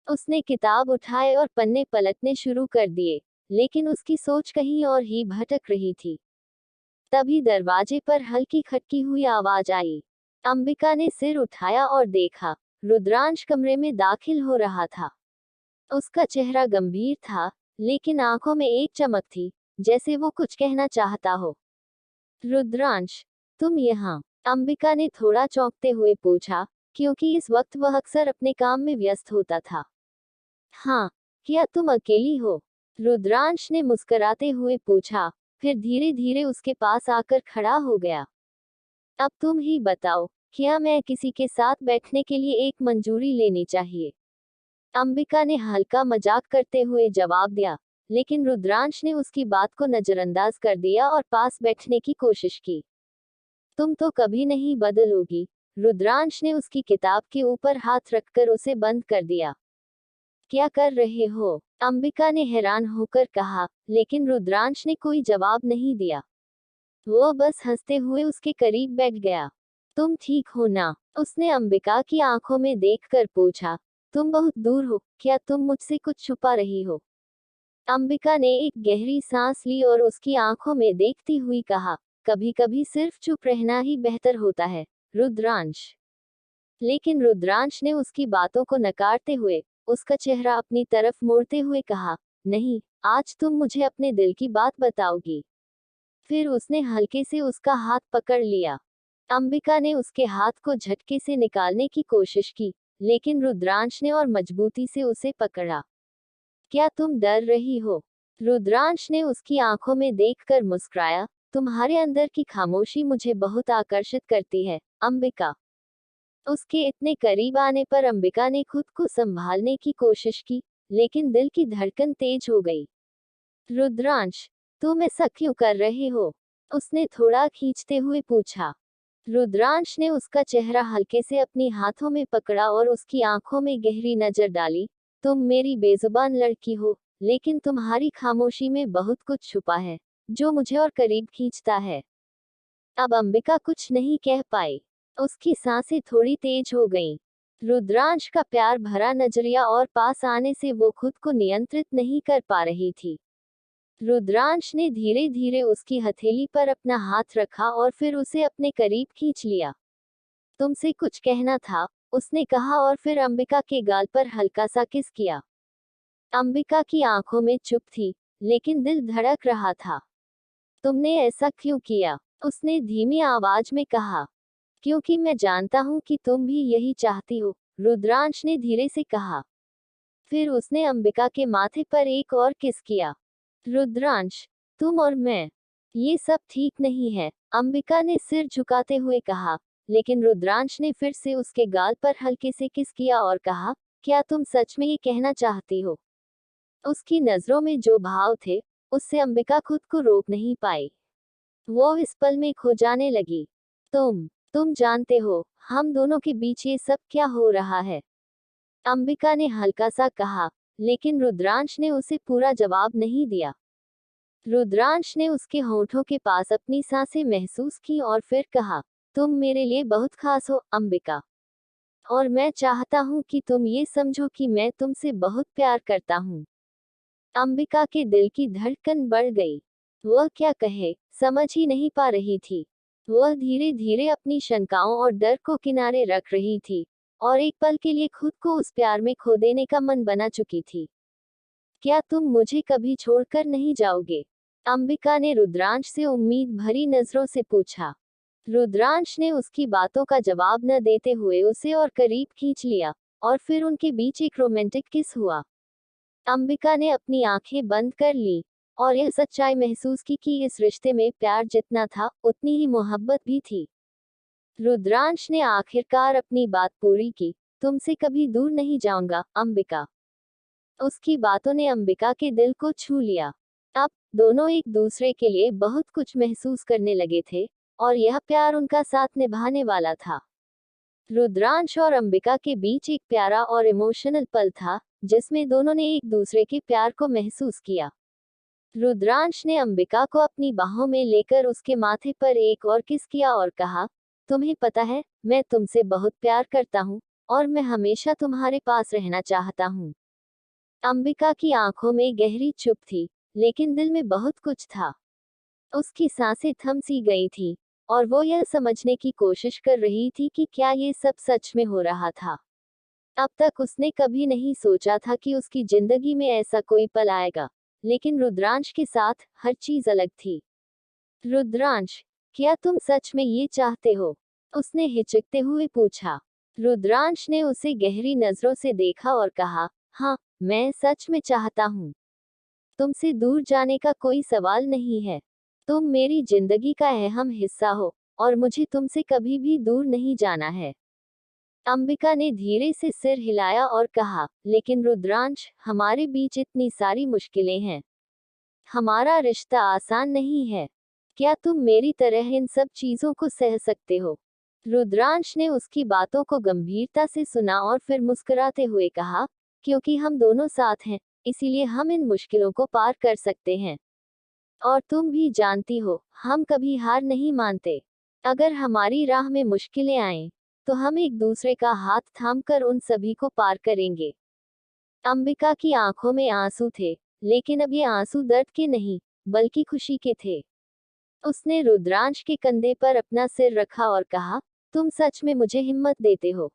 उसने किताब उठाए और पन्ने पलटने शुरू कर दिए, लेकिन उसकी सोच कहीं और ही भटक रही थी। तभी दरवाजे पर हल्की खटकी हुई आवाज आई। अंबिका ने सिर उठाया और देखा, रुद्रांश कमरे में दाखिल हो रहा था। उसका चेहरा गंभीर था, लेकिन आंखों में एक चमक थी, जैसे वो कुछ कहना चाहता हो। रुद्रांश, तुम यहाँ? अंबिका ने थोड़ा चौंकते हुए पूछा, क्योंकि इस वक्त वह अक्सर अपने काम में व्यस्त होता था। हाँ, क्या तुम अकेली हो? रुद्रांश ने मुस्कुराते हुए पूछा, फिर धीरे धीरे उसके पास आकर खड़ा हो गया। अब तुम ही बताओ, क्या मैं किसी के साथ बैठने के लिए एक मंजूरी लेनी चाहिए? अंबिका ने हल्का मजाक करते हुए जवाब दिया, लेकिन रुद्रांश ने उसकी बात को नजरअंदाज कर दिया और पास बैठने की कोशिश की। तुम तो कभी नहीं बदलोगी। रुद्रांश ने उसकी किताब के ऊपर हाथ रखकर उसे बंद कर दिया। क्या कर रहे हो? अंबिका ने हैरान होकर कहा, लेकिन रुद्रांश ने कोई जवाब नहीं दिया। वो बस हंसते हुए उसके करीब बैठ गया। तुम ठीक हो ना? उसने अंबिका की आंखों में देखकर पूछा। तुम बहुत दूर हो, क्या तुम मुझसे कुछ छुपा रही हो? अंबिका ने एक गहरी सांस ली और उसकी आंखों में देखती हुई कहा, कभी कभी सिर्फ चुप रहना ही बेहतर होता है, रुद्रांश। लेकिन रुद्रांश ने उसकी बातों को नकारते हुए उसका चेहरा अपनी तरफ मोड़ते हुए कहा, नहीं, आज तुम मुझे अपने दिल की बात बताओगी। फिर उसने हल्के से उसका हाथ पकड़ लिया। अंबिका ने उसके हाथ को झटके से निकालने की कोशिश की, लेकिन रुद्रांश ने और मजबूती से उसे पकड़ा। क्या तुम डर रही हो? रुद्रांश ने उसकी आंखों में देखकर मुस्कुराया, तुम्हारे अंदर की खामोशी मुझे बहुत आकर्षित करती है, अंबिका। उसके इतने करीब आने पर अंबिका ने खुद को संभालने की कोशिश की, लेकिन दिल की धड़कन तेज हो गई। रुद्रांश, तुम ऐसा क्यों कर रहे हो? उसने थोड़ा खींचते हुए पूछा। रुद्रांश ने उसका चेहरा हल्के से अपनी हाथों में पकड़ा और उसकी आंखों में गहरी नजर डाली। तुम मेरी बेजुबान लड़की हो, लेकिन तुम्हारी खामोशी में बहुत कुछ छुपा है, जो मुझे और करीब खींचता है। अब अंबिका कुछ नहीं कह पाई। उसकी सांसें थोड़ी तेज हो गईं। रुद्रांश का प्यार भरा नजरिया और पास आने से वो खुद को नियंत्रित नहीं कर पा रही थी। रुद्रांश ने धीरे धीरे उसकी हथेली पर अपना हाथ रखा और फिर उसे अपने करीब खींच लिया। तुमसे कुछ कहना था, उसने कहा और फिर अंबिका के गाल पर हल्का सा किस किया। अंबिका की आंखों में चुप थी, लेकिन दिल धड़क रहा था। तुमने ऐसा क्यों किया? उसने धीमी आवाज में कहा। क्योंकि मैं जानता हूं कि तुम भी यही चाहती हो, रुद्रांश ने धीरे से कहा। फिर उसने अंबिका के माथे पर एक और किस किया। रुद्रांश, तुम और मैं, ये सब ठीक नहीं है, अंबिका ने सिर झुकाते हुए कहा। लेकिन रुद्रांश ने फिर से उसके गाल पर हल्के से किस किया और कहा, क्या तुम सच में ये कहना चाहती हो? उसकी नजरों में जो भाव थे, उससे अंबिका खुद को रोक नहीं पाई। वो इस पल में खो जाने लगी। तुम जानते हो, हम दोनों के बीच ये सब क्या हो रहा है? अंबिका ने हल्का सा कहा, लेकिन रुद्रांश ने उसे पूरा जवाब नहीं दिया। रुद्रांश ने उसके होठों के पास अपनी सांसें महसूस की और फिर कहा, तुम मेरे लिए बहुत खास हो, अंबिका। और मैं चाहता हूँ कि तुम ये समझो कि मैं तुमसे बहुत प्यार करता हूँ। अंबिका के दिल की धड़कन बढ़ गई। वह क्या कहे, समझ ही नहीं पा रही थी। वह धीरे धीरे अपनी शंकाओं और डर को किनारे रख रही थी, और एक पल के लिए खुद को उस प्यार में खो देने का मन बना चुकी थी। क्या तुम मुझे कभी छोड़कर नहीं जाओगे? अंबिका ने रुद्रांश से उम्मीद भरी नजरों से पूछा। रुद्रांश ने उसकी बातों का जवाब न देते हुए उसे और करीब खींच लिया, और फिर उनके बीच एक रोमांटिक किस हुआ। अंबिका ने अपनी आंखें बंद कर ली, और यह सच्चाई महसूस की कि इस रिश्ते में प्यार जितना था, उतनी ही मोहब्बत भी थी। रुद्रांश ने आखिरकार अपनी बात पूरी की, तुमसे कभी दूर नहीं जाऊंगा, अंबिका। उसकी बातों ने अंबिका के दिल को छू लिया। अब दोनों एक दूसरे के लिए बहुत कुछ महसूस करने लगे थे, और यह प्यार उनका साथ निभाने वाला था। रुद्रांश और अंबिका के बीच एक प्यारा और इमोशनल पल था, जिसमें दोनों ने एक दूसरे के प्यार को महसूस किया। रुद्रांश ने अंबिका को अपनी बाहों में लेकर उसके माथे पर एक और किस किया और कहा, तुम्हें पता है, मैं तुमसे बहुत प्यार करता हूँ, और मैं हमेशा तुम्हारे पास रहना चाहता हूँ। अंबिका की आंखों में गहरी चुप थी, लेकिन दिल में बहुत कुछ था। उसकी सांसें थम सी गई थी, और वो यह समझने की कोशिश कर रही थी कि क्या ये सब सच में हो रहा था। अब तक उसने कभी नहीं सोचा था कि उसकी जिंदगी में ऐसा कोई पल आएगा, लेकिन रुद्रांश के साथ हर चीज अलग थी। रुद्रांश, क्या तुम सच में ये चाहते हो? उसने हिचकते हुए पूछा। रुद्रांश ने उसे गहरी नजरों से देखा और कहा, हाँ, मैं सच में चाहता हूँ। तुमसे दूर जाने का कोई सवाल नहीं है। तुम मेरी जिंदगी का अहम हिस्सा हो, और मुझे तुमसे कभी भी दूर नहीं जाना है। अंबिका ने धीरे से सिर हिलाया और कहा, लेकिन रुद्रांश, हमारे बीच इतनी सारी मुश्किलें हैं। हमारा रिश्ता आसान नहीं है। क्या तुम मेरी तरह इन सब चीजों को सह सकते हो? रुद्रांश ने उसकी बातों को गंभीरता से सुना और फिर मुस्कुराते हुए कहा, क्योंकि हम दोनों साथ हैं, इसीलिए हम इन मुश्किलों को पार कर सकते हैं। और तुम भी जानती हो, हम कभी हार नहीं मानते। अगर हमारी राह में मुश्किलें आएं, तो हम एक दूसरे का हाथ थामकर उन सभी को पार करेंगे। अंबिका की आंखों में आंसू थे, लेकिन अब ये आंसू दर्द के नहीं, बल्कि खुशी के थे। उसने रुद्रांश के कंधे पर अपना सिर रखा और कहा, तुम सच में मुझे हिम्मत देते हो।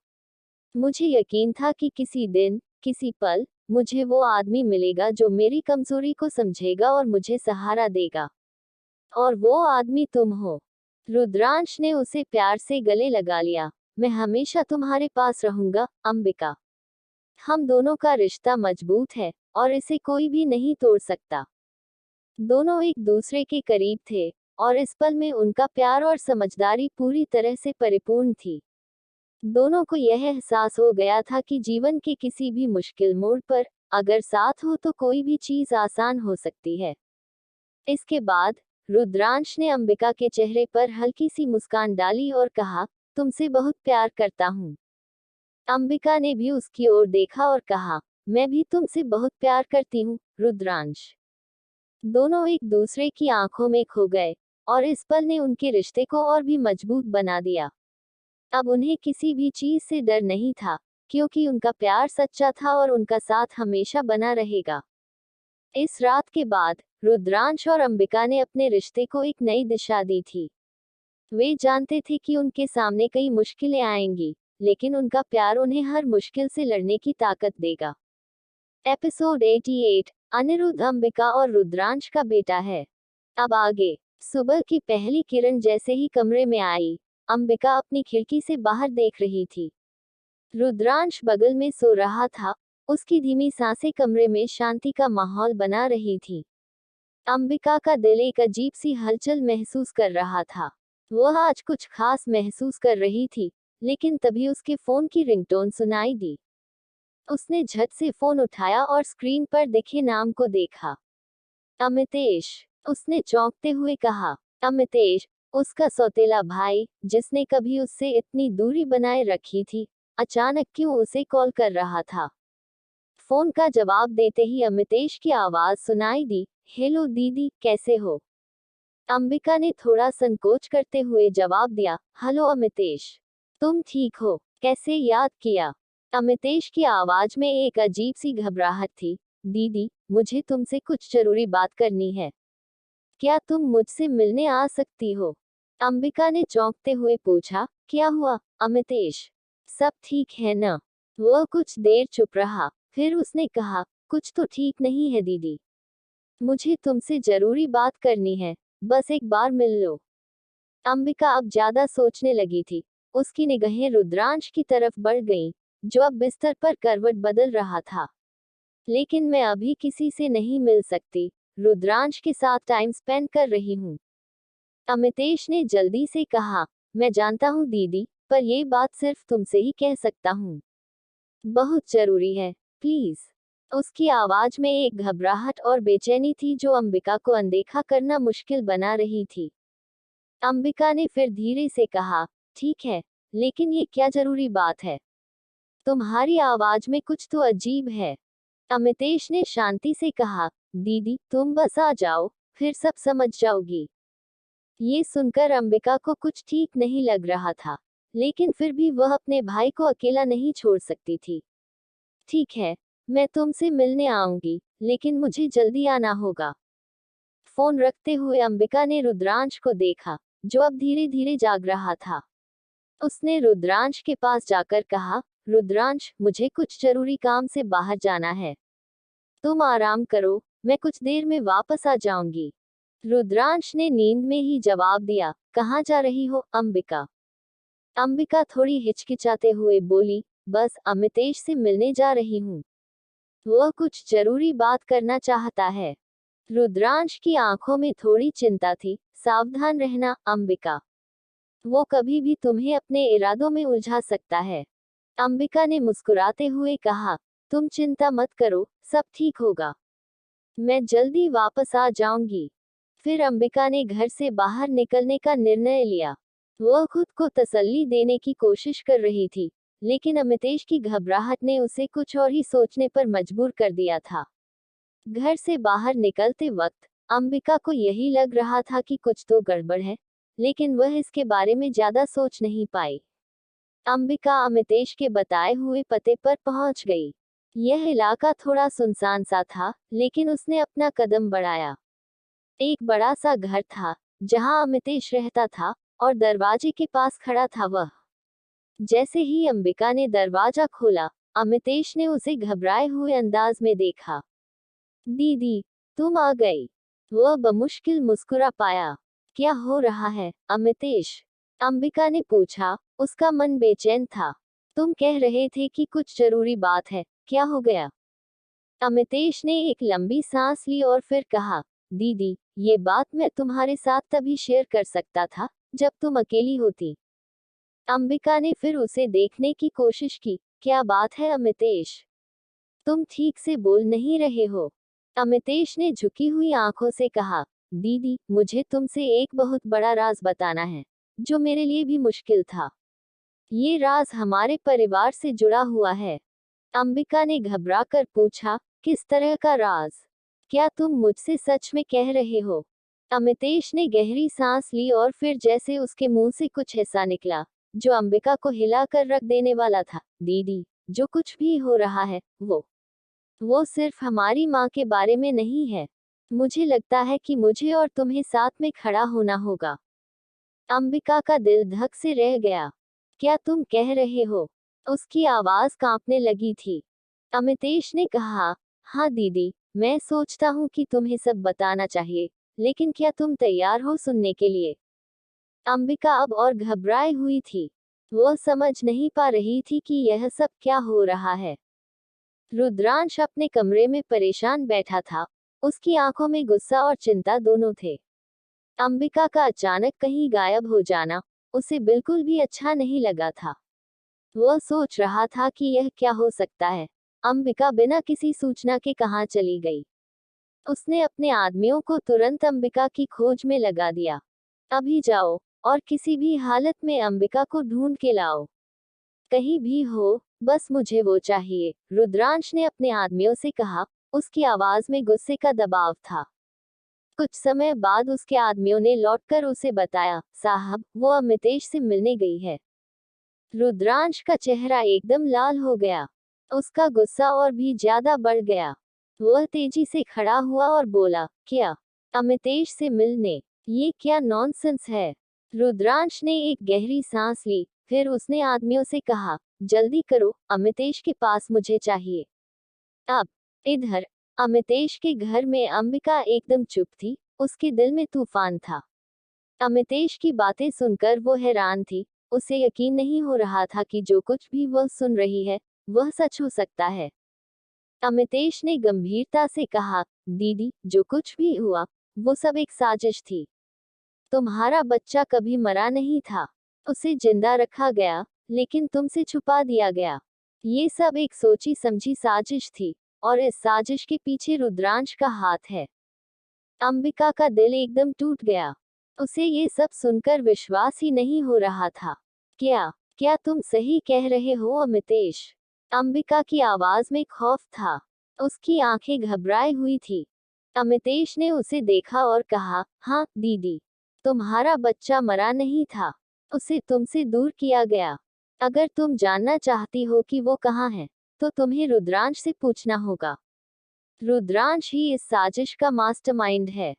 मुझे यकीन था कि किसी दिन, किसी पल, मुझे वो आदमी मिलेगा जो मेरी कमजोरी को समझेगा और मुझे सहारा देगा। और वो आदमी तुम हो। रुद्रांश ने उसे प्यार से गले लगा लिया। मैं हमेशा तुम्हारे पास रहूंगा, अंबिका। हम दोनों का रिश्ता मजबूत है, और इसे कोई भी नहीं तोड़ सकता। दोनों एक दूसरे के करीब थे, और इस पल में उनका प्यार और समझदारी पूरी तरह से परिपूर्ण थी। दोनों को यह एहसास हो गया था कि जीवन के किसी भी मुश्किल मोड़ पर, अगर साथ हो तो कोई भी चीज आसान हो सकती है। इसके बाद रुद्रांश ने अंबिका के चेहरे पर हल्की सी मुस्कान डाली और कहा, तुमसे बहुत प्यार करता हूँ। अंबिका ने भी उसकी ओर देखा और कहा, मैं भी तुमसे बहुत प्यार करती हूँ, रुद्रांश। दोनों एक दूसरे की आंखों में खो गए, और इस पल ने उनके रिश्ते को और भी मजबूत बना दिया। अब उन्हें किसी भी चीज से डर नहीं था, क्योंकि उनका प्यार सच्चा था और उनका साथ हमेशा बना रहेगा। इस रात के बाद रुद्रांश और अंबिका ने अपने रिश्ते को एक नई दिशा दी थी। वे जानते थे कि उनके सामने कई मुश्किलें आएंगी, लेकिन उनका प्यार उन्हें हर मुश्किल से लड़ने की ताकत देगा। एपिसोड 88, अनिरुद्ध अंबिका और रुद्रांश का बेटा है। अब आगे। सुबह की पहली किरण जैसे ही कमरे में आई, अंबिका अपनी खिड़की से बाहर देख रही थी। रुद्रांश बगल में सो रहा था, उसकी धीमी सांसें कमरे में शांति का माहौल बना रही थी। अंबिका का दिल एक अजीब सी हलचल महसूस कर रहा था। वह आज कुछ खास महसूस कर रही थी, लेकिन तभी उसके फोन की रिंगटोन सुनाई दी। उसने झट से फोन उठाया और स्क्रीन पर दिखे नाम को देखा। अमितेश, उसने चौंकते हुए कहा। अमितेश, उसका सौतेला भाई, जिसने कभी उससे इतनी दूरी बनाए रखी थी, अचानक क्यों उसे कॉल कर रहा था। फोन का जवाब देते ही अमितेश की आवाज सुनाई दी। हेलो दीदी, कैसे हो? अंबिका ने थोड़ा संकोच करते हुए जवाब दिया। हेलो अमितेश, तुम ठीक हो? कैसे याद किया? अमितेश की आवाज में एक अजीब सी घबराहट थी। दीदी, मुझे तुमसे कुछ जरूरी बात करनी है। क्या तुम मुझसे मिलने आ सकती हो? अंबिका ने चौंकते हुए पूछा। क्या हुआ अमितेश, सब ठीक है ना? वह कुछ देर चुप रहा, फिर उसने कहा, कुछ तो ठीक नहीं है दीदी। मुझे तुमसे जरूरी बात करनी है, बस एक बार मिल लो। अंबिका अब ज्यादा सोचने लगी थी। उसकी निगाहें रुद्रांश की तरफ बढ़ गईं, जो अब बिस्तर पर करवट बदल रहा था। लेकिन मैं अभी किसी से नहीं मिल सकती, रुद्रांश के साथ टाइम स्पेंड कर रही हूँ। अमितेश ने जल्दी से कहा। मैं जानता हूँ दीदी, पर ये बात सिर्फ तुमसे ही कह सकता हूँ। बहुत जरूरी है, प्लीज। उसकी आवाज में एक घबराहट और बेचैनी थी जो अंबिका को अनदेखा करना मुश्किल बना रही थी। अंबिका ने फिर धीरे से कहा, ठीक है, लेकिन ये क्या जरूरी बात है? तुम्हारी आवाज में कुछ तो अजीब है। अमितेश ने शांति से कहा। दीदी, तुम बस आ जाओ, फिर सब समझ जाओगी। ये सुनकर अंबिका को कुछ ठीक नहीं लग रहा था, लेकिन फिर भी वह अपने भाई को अकेला नहीं छोड़ सकती थी। ठीक है, मैं तुमसे मिलने आऊंगी, लेकिन मुझे जल्दी आना होगा। फोन रखते हुए अंबिका ने रुद्रांश को देखा, जो अब धीरे धीरे जाग रहा था। उसने रुद्रांश के पास जाकर कहा। रुद्रांश, मुझे कुछ जरूरी काम से बाहर जाना है। तुम आराम करो, मैं कुछ देर में वापस आ जाऊंगी। रुद्रांश ने नींद में ही जवाब दिया। कहाँ जा रही हो अंबिका? अंबिका थोड़ी हिचकिचाते हुए बोली, बस अमितेश से मिलने जा रही हूँ। वह कुछ जरूरी बात करना चाहता है। रुद्रांश की आंखों में थोड़ी चिंता थी। सावधान रहना अंबिका, वो कभी भी तुम्हें अपने इरादों में उलझा सकता है। अंबिका ने मुस्कुराते हुए कहा। तुम चिंता मत करो, सब ठीक होगा। मैं जल्दी वापस आ जाऊंगी। फिर अंबिका ने घर से बाहर निकलने का निर्णय लिया। वह खुद को तसल्ली देने की कोशिश कर रही थी, लेकिन अमितेश की घबराहट ने उसे कुछ और ही सोचने पर मजबूर कर दिया था। घर से बाहर निकलते वक्त अंबिका को यही लग रहा था कि कुछ तो गड़बड़ है, लेकिन वह इसके बारे में ज्यादा सोच नहीं पाई। अंबिका अमितेश के बताए हुए पते पर पहुंच गई। यह इलाका थोड़ा सुनसान सा था, लेकिन उसने अपना कदम बढ़ाया। एक बड़ा सा घर था, जहां अमितेश रहता था, और दरवाजे के पास खड़ा था वह। जैसे ही अंबिका ने दरवाजा खोला, अमितेश ने उसे घबराए हुए अंदाज में देखा। दीदी, तुम आ गई। वह बमुश्किल मुस्कुरा पाया। क्या हो रहा है अमितेश? अंबिका ने पूछा। उसका मन बेचैन था। तुम कह रहे थे कि कुछ जरूरी बात है, क्या हो गया? अमितेश ने एक लंबी सांस ली और फिर कहा। दीदी, ये बात मैं तुम्हारे साथ तभी शेयर कर सकता था, जब तुम अकेली होती। अंबिका ने फिर उसे देखने की कोशिश की। क्या बात है अमितेश? तुम ठीक से बोल नहीं रहे हो। अमितेश ने झुकी हुई आंखों से कहा। दीदी, मुझे तुमसे एक बहुत बड़ा राज बताना है, जो मेरे लिए भी मुश्किल था। ये राज हमारे परिवार से जुड़ा हुआ है। अंबिका ने घबराकर पूछा। किस तरह का राज? क्या तुम मुझसे सच में कह रहे हो? अमितेश ने गहरी सांस ली और फिर जैसे उसके मुंह से कुछ ऐसा निकला, जो अंबिका को हिलाकर रख देने वाला था। दीदी, जो कुछ भी हो रहा है, वो सिर्फ हमारी माँ के बारे में नहीं है। मुझे लगता है कि मुझे और तुम्हें साथ में खड़ा होना होगा। अंबिका का दिल धक से रह गया। क्या तुम कह रहे हो? उसकी आवाज कांपने लगी थी। अमितेश ने कहा। हाँ दीदी, मैं सोचता हूँ कि तुम्हें सब बताना चाहिए, लेकिन क्या तुम तैयार हो सुनने के लिए? अंबिका अब और घबराई हुई थी। वह समझ नहीं पा रही थी कि यह सब क्या हो रहा है। रुद्रांश अपने कमरे में परेशान बैठा था। उसकी आंखों में गुस्सा और चिंता दोनों थे। अंबिका का अचानक कहीं गायब हो जाना उसे बिल्कुल भी अच्छा नहीं लगा था। वह सोच रहा था कि यह क्या हो सकता है। अंबिका बिना किसी सूचना के कहाँ चली गई। उसने अपने आदमियों को तुरंत अंबिका की खोज में लगा दिया। अभी जाओ और किसी भी हालत में अंबिका को ढूंढ के लाओ। कहीं भी हो, बस मुझे वो चाहिए, रुद्रांश ने अपने आदमियों से कहा। उसकी आवाज में गुस्से का दबाव था। कुछ समय बाद उसके आदमियों ने लौटकर उसे बताया, साहब, वो अमितेश से मिलने गई है। रुद्रांश का चेहरा एकदम लाल हो गया। उसका गुस्सा और भी ज्यादा बढ़ गया। वह तेजी से खड़ा हुआ और बोला, क्या? अमितेश से मिलने? ये क्या नॉनसेंस है? रुद्रांश ने एक गहरी सांस ली, फिर उसने आदमियों से कहा, जल्दी करो, अमितेश के पास मुझे चाहिए। अब इधर अमितेश के घर में अंबिका एकदम चुप थी। उसके दिल में तूफान था। अमितेश की बातें सुनकर वो हैरान थी। उसे यकीन नहीं हो रहा था कि जो कुछ भी वह सुन रही है वह सच हो सकता है। अमितेश ने गंभीरता से कहा, दीदी, जो कुछ भी हुआ वो सब एक साजिश थी। तुम्हारा बच्चा कभी मरा नहीं था। उसे जिंदा रखा गया, लेकिन तुमसे छुपा दिया गया। ये सब एक सोची समझी साजिश थी, और इस साजिश के पीछे रुद्रांश का हाथ है। अंबिका का दिल एकदम टूट गया। उसे ये सब सुनकर विश्वास ही नहीं हो रहा था। क्या क्या तुम सही कह रहे हो अमितेश? अंबिका की आवाज में खौफ था। उसकी आंखें घबराई हुई थी। अमितेश ने उसे देखा और कहा, हाँ दीदी, तुम्हारा बच्चा मरा नहीं था। उसे तुमसे दूर किया गया। अगर तुम जानना चाहती हो कि वो कहाँ है, तो तुम्हें रुद्रांश से पूछना होगा। रुद्रांश ही इस साजिश का मास्टरमाइंड है।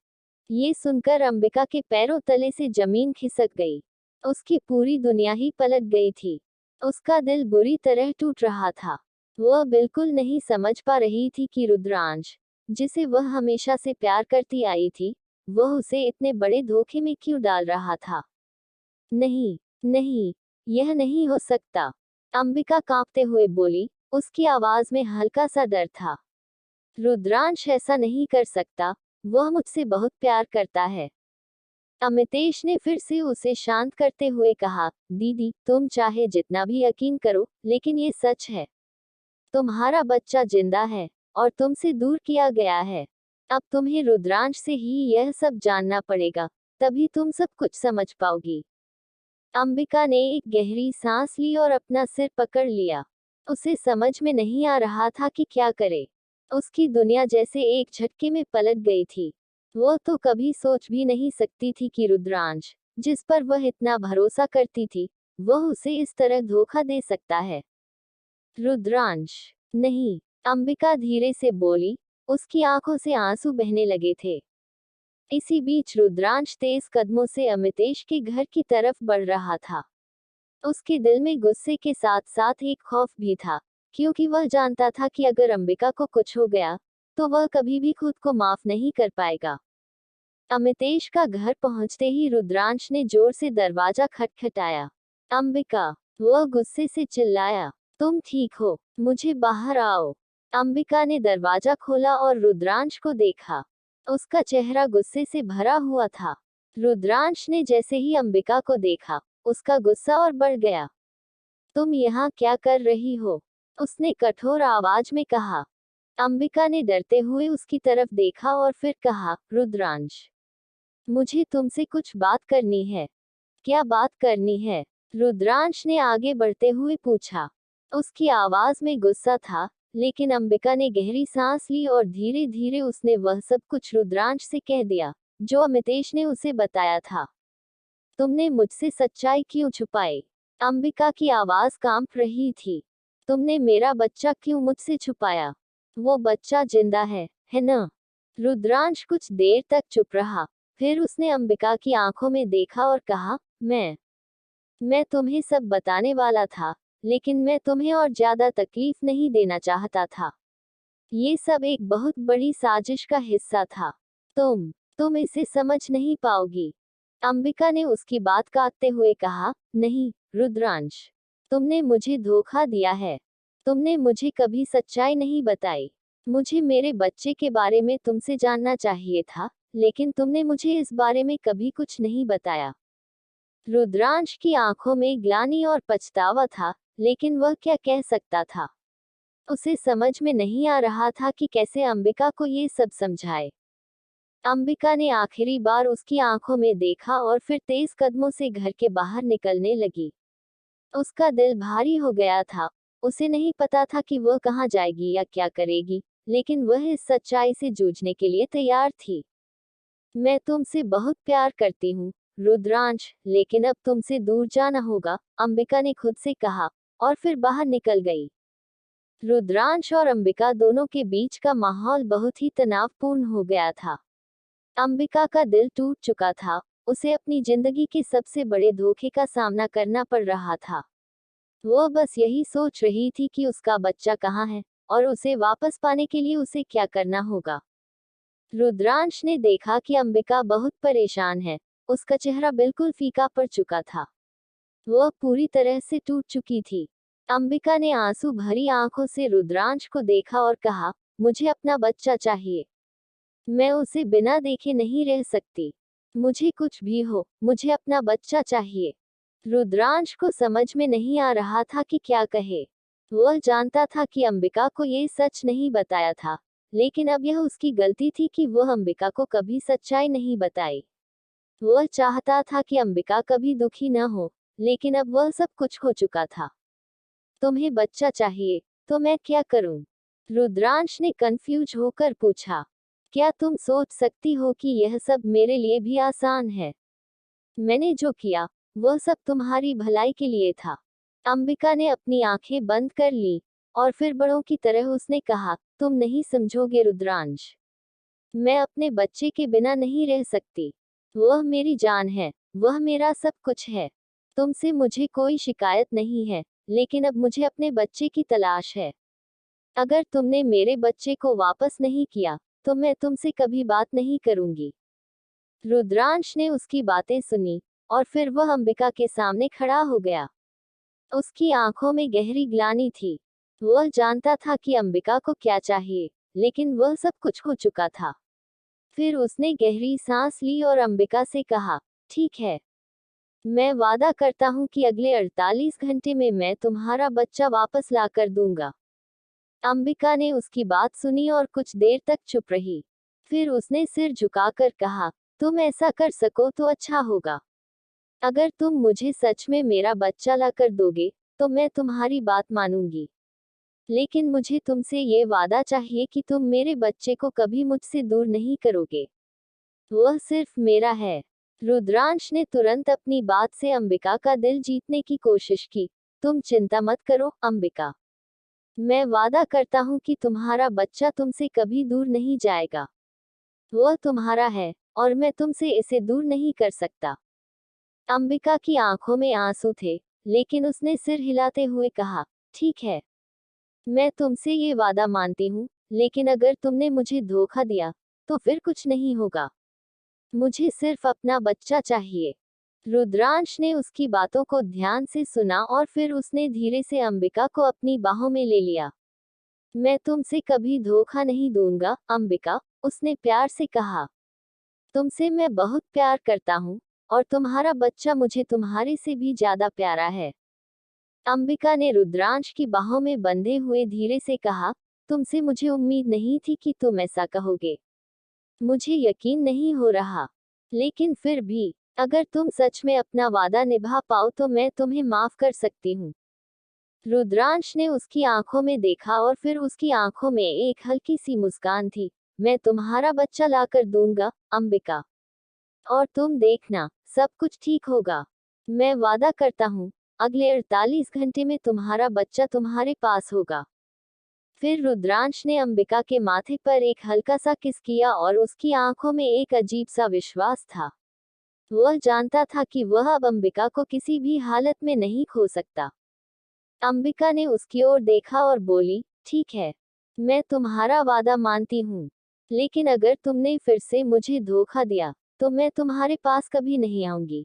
ये सुनकर अंबिका के पैरों तले से जमीन खिसक गई। उसकी पूरी दुनिया ही पलट गई थी। उसका दिल बुरी तरह टूट रहा था। वह बिल्कुल नहीं समझ पा रही थी कि रुद्रांश, जिसे वह हमेशा से प्यार करती आई थी, वह उसे इतने बड़े धोखे में क्यों डाल रहा था। नहीं, नहीं, यह नहीं हो सकता, अंबिका कांपते हुए बोली। उसकी आवाज में हल्का सा डर था। रुद्रांश ऐसा नहीं कर सकता, वह मुझसे बहुत प्यार करता है। अमितेश ने फिर से उसे शांत करते हुए कहा, दीदी, तुम चाहे जितना भी यकीन करो, लेकिन ये सच है। तुम्हारा बच्चा जिंदा है, और तुमसे दूर किया गया है। अब तुम्हें रुद्रांश से ही यह सब जानना पड़ेगा, तभी तुम सब कुछ समझ पाओगी। अंबिका ने एक गहरी सांस ली और अपना सिर पकड़ लिया। उसे समझ में नहीं आ रहा था कि क्या करे। उसकी दुनिया जैसे एक झटके में पलट गई थी। वो तो कभी सोच भी नहीं सकती थी कि रुद्रांश, जिस पर वह इतना भरोसा करती थी, वह उसे इस तरह धोखा दे सकता है। रुद्रांश, नहीं, अंबिका धीरे से बोली। उसकी आंखों से आंसू बहने लगे थे। इसी बीच रुद्रांश तेज कदमों से अमितेश के घर की तरफ बढ़ रहा था। उसके दिल में गुस्से के साथ साथ एक खौफ भी था, क्योंकि वह जानता था कि अगर अंबिका को कुछ हो गया, तो वह कभी भी खुद को माफ नहीं कर पाएगा। अमितेश का घर पहुंचते ही रुद्रांश ने जोर से दरवाजा खटखटाया। अंबिका, वह गुस्से से चिल्लाया, तुम ठीक हो? मुझे बाहर आओ। अंबिका ने दरवाजा खोला और रुद्रांश को देखा। उसका चेहरा गुस्से से भरा हुआ था। रुद्रांश ने जैसे ही अंबिका को देखा, उसका गुस्सा और बढ़ गया। तुम यहाँ क्या कर रही हो? उसने कठोर आवाज में कहा। अंबिका ने डरते हुए उसकी तरफ देखा और फिर कहा, रुद्रांश, मुझे तुमसे कुछ बात करनी है। क्या बात करनी है? रुद्रांश ने आगे बढ़ते हुए पूछा। उसकी आवाज में गुस्सा था, लेकिन अंबिका ने गहरी सांस ली और धीरे धीरे उसने वह सब कुछ रुद्रांश से कह दिया, जो अमितेश ने उसे बताया था। तुमने मुझसे सच्चाई क्यों छुपाई? अंबिका की आवाज कांप रही थी। तुमने मेरा बच्चा क्यों मुझसे छुपाया? वो बच्चा जिंदा है ना? रुद्रांश कुछ देर तक चुप रहा। फिर उसने अंबिका की आंखों में देखा और कहा, मैं तुम्हें सब बताने वाला था, लेकिन मैं तुम्हें और ज्यादा तकलीफ नहीं देना चाहता था। ये सब एक बहुत बड़ी साजिश का हिस्सा था। तुम इसे समझ नहीं पाओगी। अंबिका ने उसकी बात काटते हुए कहा, नहीं, रुद्रांश, तुमने मुझे धोखा दिया है। तुमने मुझे कभी सच्चाई नहीं बताई। मुझे मेरे बच्चे के बारे में तुमसे जानना चाहिए था, लेकिन तुमने मुझे इस बारे में कभी कुछ नहीं बताया। रुद्रांश की आंखों में ग्लानि और पछतावा था, लेकिन वह क्या कह सकता था। उसे समझ में नहीं आ रहा था कि कैसे अंबिका को ये सब समझाए। अंबिका ने आखिरी बार उसकी आंखों में देखा और फिर तेज कदमों से घर के बाहर निकलने लगी। उसका दिल भारी हो गया था। उसे नहीं पता था कि वह कहाँ जाएगी या क्या करेगी, लेकिन वह इस सच्चाई से जूझने के लिए तैयार थी। मैं तुमसे बहुत प्यार करती हूँ, रुद्रांश, लेकिन अब तुमसे दूर जाना होगा, अंबिका ने खुद से कहा, और फिर बाहर निकल गई। रुद्रांश और अंबिका दोनों के बीच का माहौल बहुत ही तनावपूर्ण हो गया था। अंबिका का दिल टूट चुका था। उसे अपनी जिंदगी के सबसे बड़े धोखे का सामना करना पड़ रहा था। वो बस यही सोच रही थी कि उसका बच्चा कहाँ है और उसे वापस पाने के लिए उसे क्या करना होगा। रुद्रांश ने देखा कि अंबिका बहुत परेशान है। उसका चेहरा बिल्कुल फीका पड़ चुका था। वह पूरी तरह से टूट चुकी थी। अंबिका ने आंसू भरी आंखों से रुद्रांश को देखा और कहा, मुझे अपना बच्चा चाहिए। मैं उसे बिना देखे नहीं रह सकती। मुझे कुछ भी हो, मुझे अपना बच्चा चाहिए। रुद्रांश को समझ में नहीं आ रहा था कि क्या कहे। वह जानता था कि अंबिका को ये सच नहीं बताया था, लेकिन अब यह उसकी गलती थी कि वह अंबिका को कभी सच्चाई नहीं बताई। वह चाहता था कि अंबिका कभी दुखी न हो, लेकिन अब वह सब कुछ हो चुका था। तुम्हें बच्चा चाहिए, तो मैं क्या करूं? रुद्रांश ने कंफ्यूज होकर पूछा। क्या तुम सोच सकती हो कि यह सब मेरे लिए भी आसान है? मैंने जो किया, वह सब तुम्हारी भलाई के लिए था। अंबिका ने अपनी आंखें बंद कर ली, और फिर बड़ों की तरह उसने कहा, तुम नहीं समझोगे रुद्रांश। मैं अपने बच्चे के बिना नहीं रह सकती। वह मेरी जान है, वह मेरा सब कुछ है। तुमसे मुझे कोई शिकायत नहीं है, लेकिन अब मुझे अपने बच्चे की तलाश है। अगर तुमने मेरे बच्चे को वापस नहीं किया, तो मैं तुमसे कभी बात नहीं करूंगी। रुद्रांश ने उसकी बातें सुनी, और फिर वह अंबिका के सामने खड़ा हो गया। उसकी आंखों में गहरी ग्लानि थी। वह जानता था कि अंबिका को क्या चाहिए, लेकिन वह सब कुछ हो चुका था। फिर उसने गहरी सांस ली और अंबिका से कहा, ठीक है, मैं वादा करता हूँ कि अगले 48 घंटे में मैं तुम्हारा बच्चा वापस ला कर दूंगा। अंबिका ने उसकी बात सुनी और कुछ देर तक चुप रही। फिर उसने सिर झुकाकर कहा, तुम ऐसा कर सको तो अच्छा होगा। अगर तुम मुझे सच में मेरा बच्चा ला कर दोगे, तो मैं तुम्हारी बात मानूंगी। लेकिन मुझे तुमसे ये वादा चाहिए कि तुम मेरे बच्चे को कभी मुझसे दूर नहीं करोगे। वह सिर्फ मेरा है। रुद्रांश ने तुरंत अपनी बात से अंबिका का दिल जीतने की कोशिश की। तुम चिंता मत करो, अंबिका। मैं वादा करता हूँ कि तुम्हारा बच्चा तुमसे कभी दूर नहीं जाएगा। वह तुम्हारा है, और मैं तुमसे इसे दूर नहीं कर सकता। अंबिका की आंखों में आंसू थे, लेकिन उसने सिर हिलाते हुए कहा, ठीक है, मैं तुमसे ये वादा मानती हूँ, लेकिन अगर तुमने मुझे धोखा दिया, तो फिर कुछ नहीं होगा। मुझे सिर्फ अपना बच्चा चाहिए। रुद्रांश ने उसकी बातों को ध्यान से सुना और फिर उसने धीरे से अंबिका को अपनी बाहों में ले लिया। मैं तुमसे कभी धोखा नहीं दूंगा, अंबिका, उसने प्यार से कहा। तुमसे मैं बहुत प्यार करता हूँ, और तुम्हारा बच्चा मुझे तुम्हारे से भी ज्यादा प्यारा है। अंबिका ने रुद्रांश की बाहों में बंधे हुए धीरे से कहा, तुमसे मुझे उम्मीद नहीं थी कि तुम ऐसा कहोगे। मुझे यकीन नहीं हो रहा। लेकिन फिर भी, अगर तुम सच में अपना वादा निभा पाओ तो मैं तुम्हें माफ कर सकती हूँ। रुद्रांश ने उसकी आंखों में देखा और फिर उसकी आंखों में एक हल्की सी मुस्कान थी। मैं तुम्हारा बच्चा लाकर दूंगा, अंबिका। और तुम देखना, सब कुछ ठीक होगा। मैं वादा करता हूँ, अगले 48 घंटे में तुम्हारा बच्चा तुम्हारे पास होगा। फिर रुद्रांश ने अंबिका के माथे पर एक हल्का सा किस किया और उसकी आंखों में एक अजीब सा विश्वास था। वह जानता था कि वह अब अंबिका को किसी भी हालत में नहीं खो सकता। अंबिका ने उसकी ओर देखा और बोली, ठीक है, मैं तुम्हारा वादा मानती हूँ। लेकिन अगर तुमने फिर से मुझे धोखा दिया, तो मैं तुम्हारे पास कभी नहीं आऊंगी।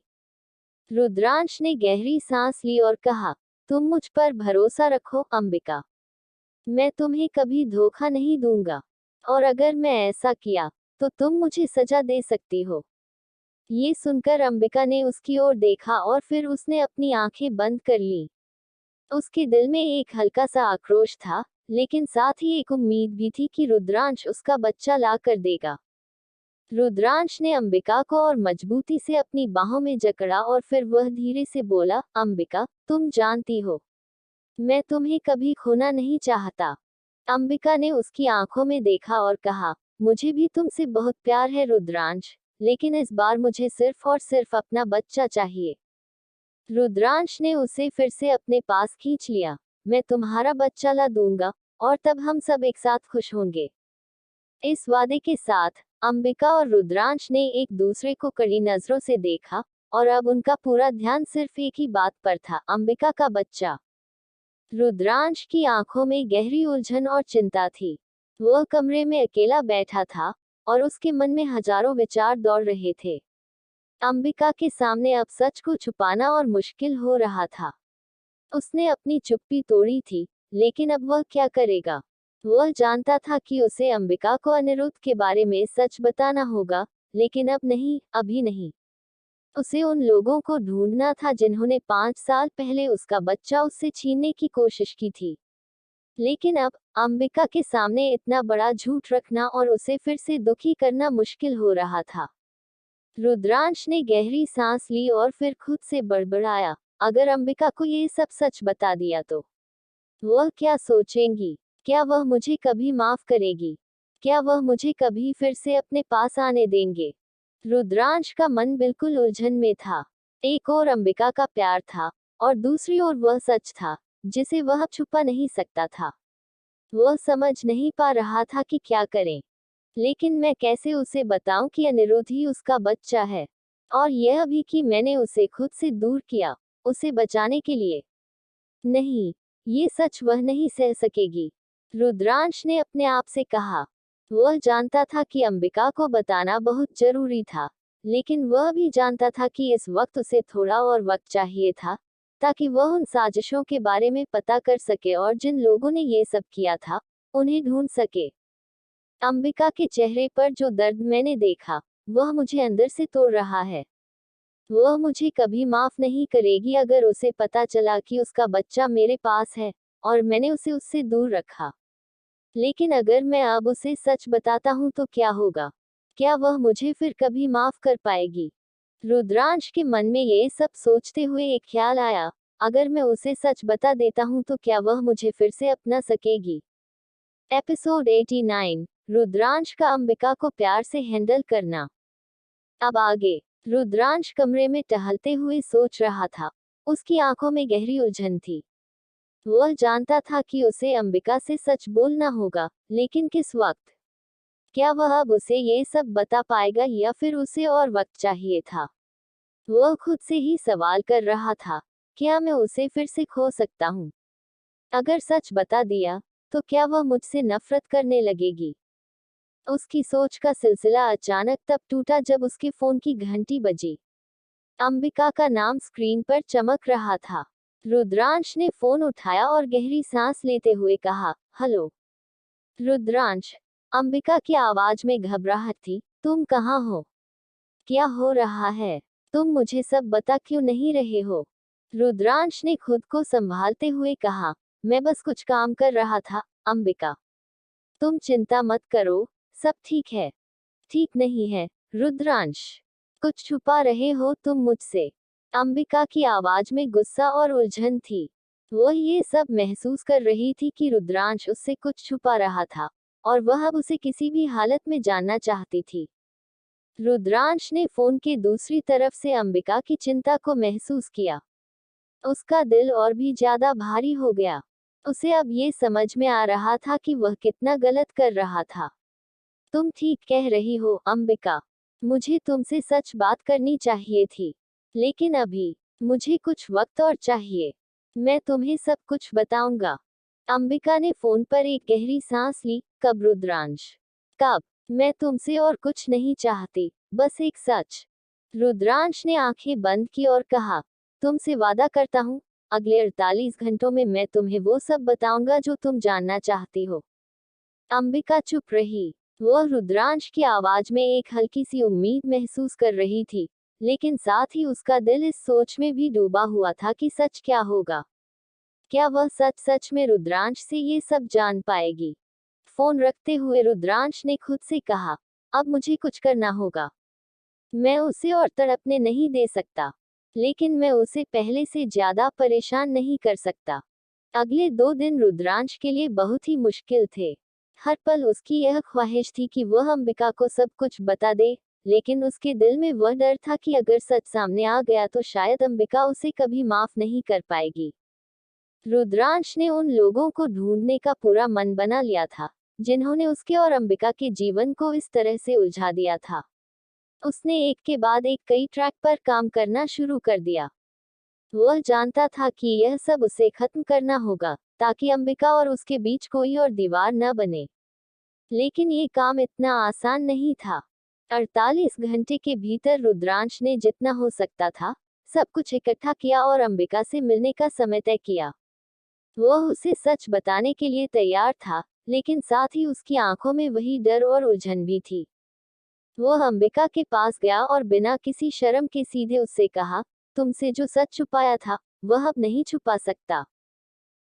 रुद्रांश ने गहरी सांस ली और कहा, तुम मुझ पर भरोसा रखो, अंबिका। मैं तुम्हें कभी धोखा नहीं दूंगा, और अगर मैं ऐसा किया तो तुम मुझे सजा दे सकती हो। ये सुनकर अंबिका ने उसकी ओर देखा और फिर उसने अपनी आंखें बंद कर ली। उसके दिल में एक हल्का सा आक्रोश था, लेकिन साथ ही एक उम्मीद भी थी कि रुद्रांश उसका बच्चा ला कर देगा। रुद्रांश ने अंबिका को और मजबूती से अपनी बाहों में जकड़ा और फिर वह धीरे से बोला, अंबिका, तुम जानती हो, मैं तुम्हें कभी खोना नहीं चाहता। अंबिका ने उसकी आंखों में देखा और कहा, मुझे भी तुमसे बहुत प्यार है रुद्रांश, लेकिन इस बार मुझे सिर्फ और सिर्फ अपना बच्चा चाहिए। रुद्रांश ने उसे फिर से अपने पास खींच लिया। मैं तुम्हारा बच्चा ला दूंगा, और तब हम सब एक साथ खुश होंगे। इस वादे के साथ अंबिका और रुद्रांश ने एक दूसरे को कड़ी नजरों से देखा, और अब उनका पूरा ध्यान सिर्फ एक ही बात पर था, अंबिका का बच्चा। रुद्रांश की आंखों में गहरी उलझन और चिंता थी। वह कमरे में अकेला बैठा था, और उसके मन में हजारों विचार दौड़ रहे थे। अंबिका के सामने अब सच को छुपाना और मुश्किल हो रहा था। उसने अपनी चुप्पी तोड़ी थी, लेकिन अब वह क्या करेगा? वह जानता था कि उसे अंबिका को अनिरुद्ध के बारे में सच बताना होगा, लेकिन अब नहीं, अभी नहीं। उसे उन लोगों को ढूंढना था जिन्होंने 5 साल पहले उसका बच्चा उससे छीनने की कोशिश की थी। लेकिन अब अंबिका के सामने इतना बड़ा झूठ रखना और उसे फिर से दुखी करना मुश्किल हो रहा था। रुद्रांश ने गहरी सांस ली और फिर खुद से बड़बड़ाया, अगर अंबिका को ये सब सच बता दिया तो वह क्या सोचेंगी? क्या वह मुझे कभी माफ करेगी? क्या वह मुझे कभी फिर से अपने पास आने देंगे? रुद्रांश का मन बिल्कुल उलझन में था। एक ओर अंबिका का प्यार था, और दूसरी ओर वह सच था, जिसे वह छुपा नहीं सकता था। वह समझ नहीं पा रहा था कि क्या करें। लेकिन मैं कैसे उसे बताऊं कि अनिरुद्ध ही उसका बच्चा है, और यह भी कि मैंने उसे खुद से दूर किया, उसे बचाने के लिए। नहीं, ये सच वह नहीं सह सकेगी। रुद्रांश ने अपने आप से कहा। वह जानता था कि अंबिका को बताना बहुत जरूरी था, लेकिन वह भी जानता था कि इस वक्त उसे थोड़ा और वक्त चाहिए था, ताकि वह उन साजिशों के बारे में पता कर सके और जिन लोगों ने ये सब किया था, उन्हें ढूंढ सके। अंबिका के चेहरे पर जो दर्द मैंने देखा, वह मुझे अंदर से तोड़ रहा है। वह मुझे कभी माफ नहीं करेगी अगर उसे पता चला कि उसका बच्चा मेरे पास है, और मैंने उसे उससे दूर रखा। लेकिन अगर मैं अब उसे सच बताता हूँ तो क्या होगा? क्या वह मुझे फिर कभी माफ कर पाएगी? रुद्रांश के मन में ये सब सोचते हुए एक ख्याल आया, अगर मैं उसे सच बता देता हूँ तो क्या वह मुझे फिर से अपना सकेगी? एपिसोड 89, रुद्रांश का अंबिका को प्यार से हैंडल करना। अब आगे। रुद्रांश कमरे में टहलते हुए सोच रहा था। उसकी आंखों में गहरी उलझन थी। वह जानता था कि उसे अंबिका से सच बोलना होगा, लेकिन किस वक्त? क्या वह अब उसे ये सब बता पाएगा या फिर उसे और वक्त चाहिए था? वह खुद से ही सवाल कर रहा था, क्या मैं उसे फिर से खो सकता हूँ? अगर सच बता दिया, तो क्या वह मुझसे नफरत करने लगेगी? उसकी सोच का सिलसिला अचानक तब टूटा जब उसके फोन की घंटी बजी। अंबिका का नाम स्क्रीन पर चमक रहा था। रुद्रांश ने फोन उठाया और गहरी सांस लेते हुए कहा, हेलो। रुद्रांश। अंबिका की आवाज में घबराहट थी। तुम कहाँ हो? क्या हो रहा है? तुम मुझे सब बता क्यों नहीं रहे हो? रुद्रांश ने खुद को संभालते हुए कहा, मैं बस कुछ काम कर रहा था, अंबिका। तुम चिंता मत करो, सब ठीक है। ठीक नहीं है, रुद्रांश। कुछ छुपा रहे हो तुम मुझसे। अंबिका की आवाज में गुस्सा और उलझन थी। वह ये सब महसूस कर रही थी कि रुद्रांश उससे कुछ छुपा रहा था, और वह अब उसे किसी भी हालत में जानना चाहती थी। रुद्रांश ने फोन के दूसरी तरफ से अंबिका की चिंता को महसूस किया। उसका दिल और भी ज्यादा भारी हो गया। उसे अब ये समझ में आ रहा था कि वह कितना गलत कर रहा था। तुम ठीक कह रही हो, अंबिका। मुझे तुमसे सच बात करनी चाहिए थी। लेकिन अभी मुझे कुछ वक्त और चाहिए। मैं तुम्हें सब कुछ बताऊंगा। अंबिका ने फोन पर एक गहरी सांस ली। कब रुद्रांश? कब? मैं तुमसे और कुछ नहीं चाहती, बस एक सच। रुद्रांश ने आंखें बंद की और कहा, तुमसे वादा करता हूँ, अगले 48 घंटों में मैं तुम्हें वो सब बताऊंगा जो तुम जानना चाहती हो। अंबिका चुप रही। वह रुद्रांश की आवाज में एक हल्की सी उम्मीद महसूस कर रही थी, लेकिन साथ ही उसका दिल इस सोच में भी डूबा हुआ था कि सच क्या होगा। क्या वह सच सच में रुद्रांश से ये सब जान पाएगी? फोन रखते हुए रुद्रांश ने खुद से कहा, अब मुझे कुछ करना होगा। मैं उसे और तड़पने नहीं दे सकता, लेकिन मैं उसे पहले से ज्यादा परेशान नहीं कर सकता। अगले 2 दिन रुद्रांश के लिए बहुत ही मुश्किल थे। हर पल उसकी यह ख्वाहिश थी कि वह अंबिका को सब कुछ बता दे, लेकिन उसके दिल में वह डर था कि अगर सच सामने आ गया तो शायद अंबिका उसे कभी माफ नहीं कर पाएगी। रुद्रांश ने उन लोगों को ढूंढने का पूरा मन बना लिया था, जिन्होंने उसके और अंबिका के जीवन को इस तरह से उलझा दिया था। उसने एक के बाद एक कई ट्रैक पर काम करना शुरू कर दिया। वह जानता था कि यह सब उसे खत्म करना होगा, ताकि अंबिका और उसके बीच कोई और दीवार न बने। लेकिन ये काम इतना आसान नहीं था। 48 घंटे के भीतर रुद्रांश ने जितना हो सकता था, सब कुछ इकट्ठा किया और अंबिका से मिलने का समय तय किया। वह उसे सच बताने के लिए तैयार था, लेकिन साथ ही उसकी आंखों में वही डर और उलझन भी थी। वह अंबिका के पास गया और बिना किसी शर्म के सीधे उससे कहा, तुमसे जो सच छुपाया था, वह अब नहीं छुपा सकता।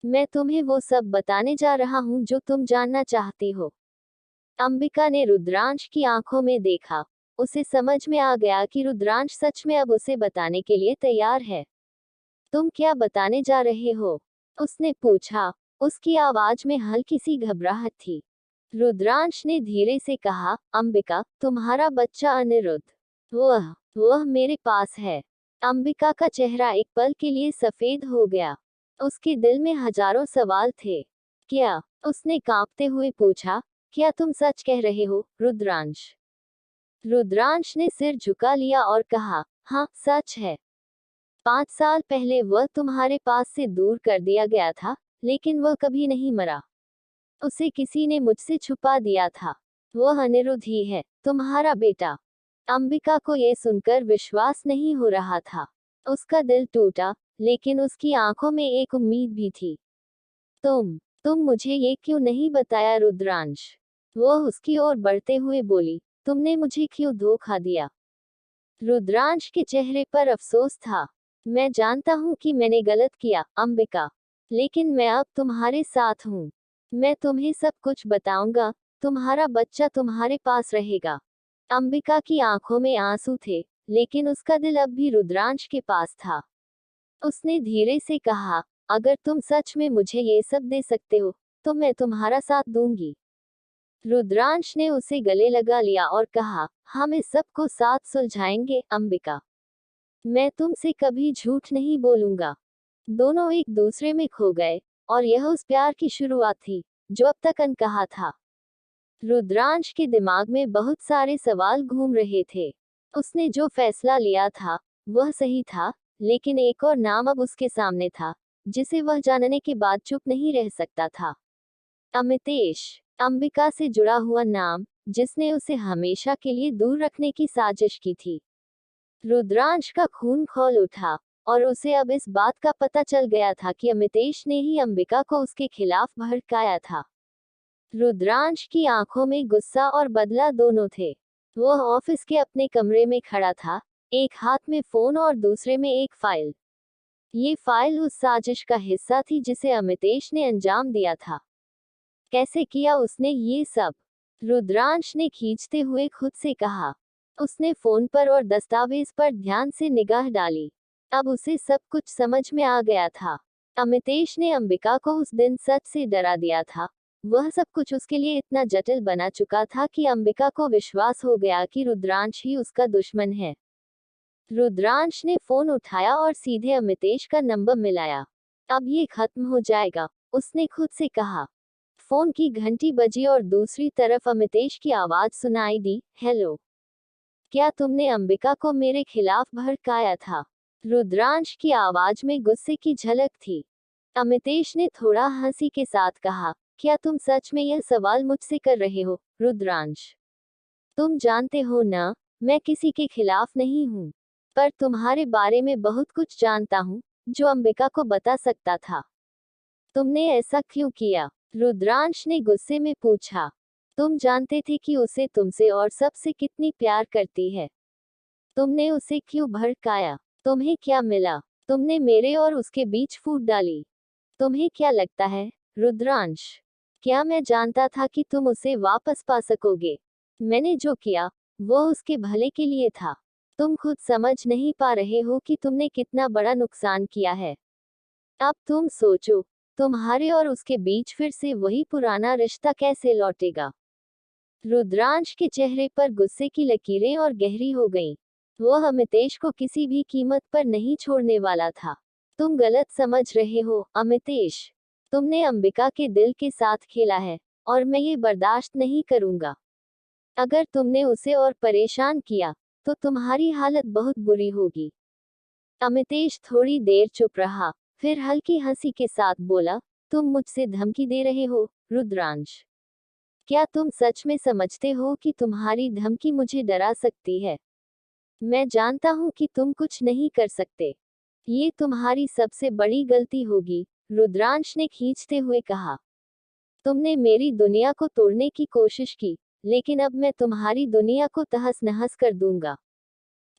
मैं तुम्हें वो सब बताने जा रहा हूँ जो तुम जानना चाहती हो। अंबिका ने रुद्रांश की आंखों में देखा। उसे समझ में आ गया कि रुद्रांश सच में अब उसे बताने के लिए तैयार है। तुम क्या बताने जा रहे हो? उसने पूछा। उसकी आवाज में हल्की सी घबराहट थी। रुद्रांश ने धीरे से कहा, अंबिका, तुम्हारा बच्चा अनिरुद्ध, वह मेरे पास है। अंबिका का चेहरा एक पल के लिए सफेद हो गया। उसके दिल में हजारों सवाल थे। क्या? उसने कांपते हुए पूछा, क्या तुम सच कह रहे हो, रुद्रांश? रुद्रांश ने सिर झुका लिया और कहा, हाँ, सच है। 5 साल पहले वह तुम्हारे पास से दूर कर दिया गया था, लेकिन वह कभी नहीं मरा। उसे किसी ने मुझसे छुपा दिया था। वह अनिरुद्ध ही है, तुम्हारा बेटा। अंबिका को यह सुनकर विश्वास नहीं हो रहा था। उसका दिल टूटा, लेकिन उसकी आंखों में एक उम्मीद भी थी। तुम मुझे ये क्यों नहीं बताया, रुद्रांश? वह उसकी ओर बढ़ते हुए बोली, तुमने मुझे क्यों धोखा दिया? रुद्रांश के चेहरे पर अफसोस था। मैं जानता हूँ कि मैंने गलत किया, अंबिका, लेकिन मैं अब तुम्हारे साथ हूँ। मैं तुम्हें सब कुछ बताऊंगा। तुम्हारा बच्चा तुम्हारे पास रहेगा। अंबिका की आंखों में आंसू थे, लेकिन उसका दिल अब भी रुद्रांश के पास था। उसने धीरे से कहा, अगर तुम सच में मुझे ये सब दे सकते हो, तो मैं तुम्हारा साथ दूंगी। रुद्रांश ने उसे गले लगा लिया और कहा, हम इस सब को साथ सुलझाएंगे, अंबिका। मैं तुमसे कभी झूठ नहीं बोलूंगा। दोनों एक दूसरे में खो गए, और यह उस प्यार की शुरुआत थी, जो अब तक अनकहा था। रुद्रांश के दिमाग में बहुत सारे सवाल घूम रहे थे। उसने जो फैसला लिया था, वह सही था, लेकिन एक और नाम अब उसके सामने था, जिसे वह जानने के बाद चुप नहीं रह सकता था। अमितेश, अंबिका से जुड़ा हुआ नाम, जिसने उसे हमेशा के लिए दूर रखने की साजिश की थी। रुद्रांश का खून खौल उठा, और उसे अब इस बात का पता चल गया था कि अमितेश ने ही अंबिका को उसके खिलाफ भड़काया था। रुद्रांश की आंखों में गुस्सा और बदला दोनों थे। वह ऑफिस के अपने कमरे में खड़ा था, एक हाथ में फोन और दूसरे में एक फाइल। ये फाइल उस साजिश का हिस्सा थी जिसे अमितेश ने अंजाम दिया था। कैसे किया उसने ये सब? रुद्रांश ने खींचते हुए खुद से कहा। उसने फोन पर और दस्तावेज पर ध्यान से निगाह डाली। अब उसे सब कुछ समझ में आ गया था। अमितेश ने अंबिका को उस दिन सच से डरा दिया था। वह सब कुछ उसके लिए इतना जटिल बना चुका था कि अंबिका को विश्वास हो गया कि रुद्रांश ही उसका दुश्मन है। रुद्रांश ने फोन उठाया और सीधे अमितेश का नंबर मिलाया। अब ये खत्म हो जाएगा, उसने खुद से कहा। फोन की घंटी बजी और दूसरी तरफ अमितेश की आवाज सुनाई दी, हेलो। क्या तुमने अंबिका को मेरे खिलाफ भड़काया था? रुद्रांश की आवाज में गुस्से की झलक थी। अमितेश ने थोड़ा हंसी के साथ कहा, क्या तुम सच में यह सवाल मुझसे कर रहे हो, रुद्रांश? तुम जानते हो ना, मैं किसी के खिलाफ नहीं हूँ, पर तुम्हारे बारे में बहुत कुछ जानता हूँ, जो अंबिका को बता सकता था। तुमने ऐसा क्यों किया? रुद्रांश ने गुस्से में पूछा। तुम जानते थे कि उसे तुमसे और सबसे कितनी प्यार करती है। तुमने उसे क्यों भड़काया? तुम्हें क्या मिला? तुमने मेरे और उसके बीच फूट डाली। तुम्हें क्या लगता है, रुद्रांश? क्या मैं जानता था कि तुम उसे वापस पा सकोगे? मैंने जो किया, वो उसके भले के लिए था। तुम खुद समझ नहीं पा रहे हो कि तुमने कितना बड़ा नुकसान किया है। अब तुम सोचो, तुम्हारे और उसके बीच फिर से वही पुराना रिश्ता कैसे लौटेगा? रुद्रांश के चेहरे पर गुस्से की लकीरें और गहरी हो गईं। वो अमितेश को किसी भी कीमत पर नहीं छोड़ने वाला था। तुम गलत समझ रहे हो, अमितेश। तुमने अंबिका के दिल के साथ खेला है, और मैं ये बर्दाश्त नहीं करूंगा। अगर तुमने उसे और परेशान किया, तो तुम्हारी हालत बहुत बुरी होगी। अमितेश थोड़ी देर चुप रहा, फिर हल्की हंसी के साथ बोला, तुम मुझसे धमकी दे रहे हो, रुद्रांश? क्या तुम सच में समझते हो कि तुम्हारी धमकी मुझे डरा सकती है? मैं जानता हूं कि तुम कुछ नहीं कर सकते। ये तुम्हारी सबसे बड़ी गलती होगी, रुद्रांश ने खींचते हुए कहा। तुमने मेरी दुनिया को तोड़ने की कोशिश की, लेकिन अब मैं तुम्हारी दुनिया को तहस नहस कर दूंगा।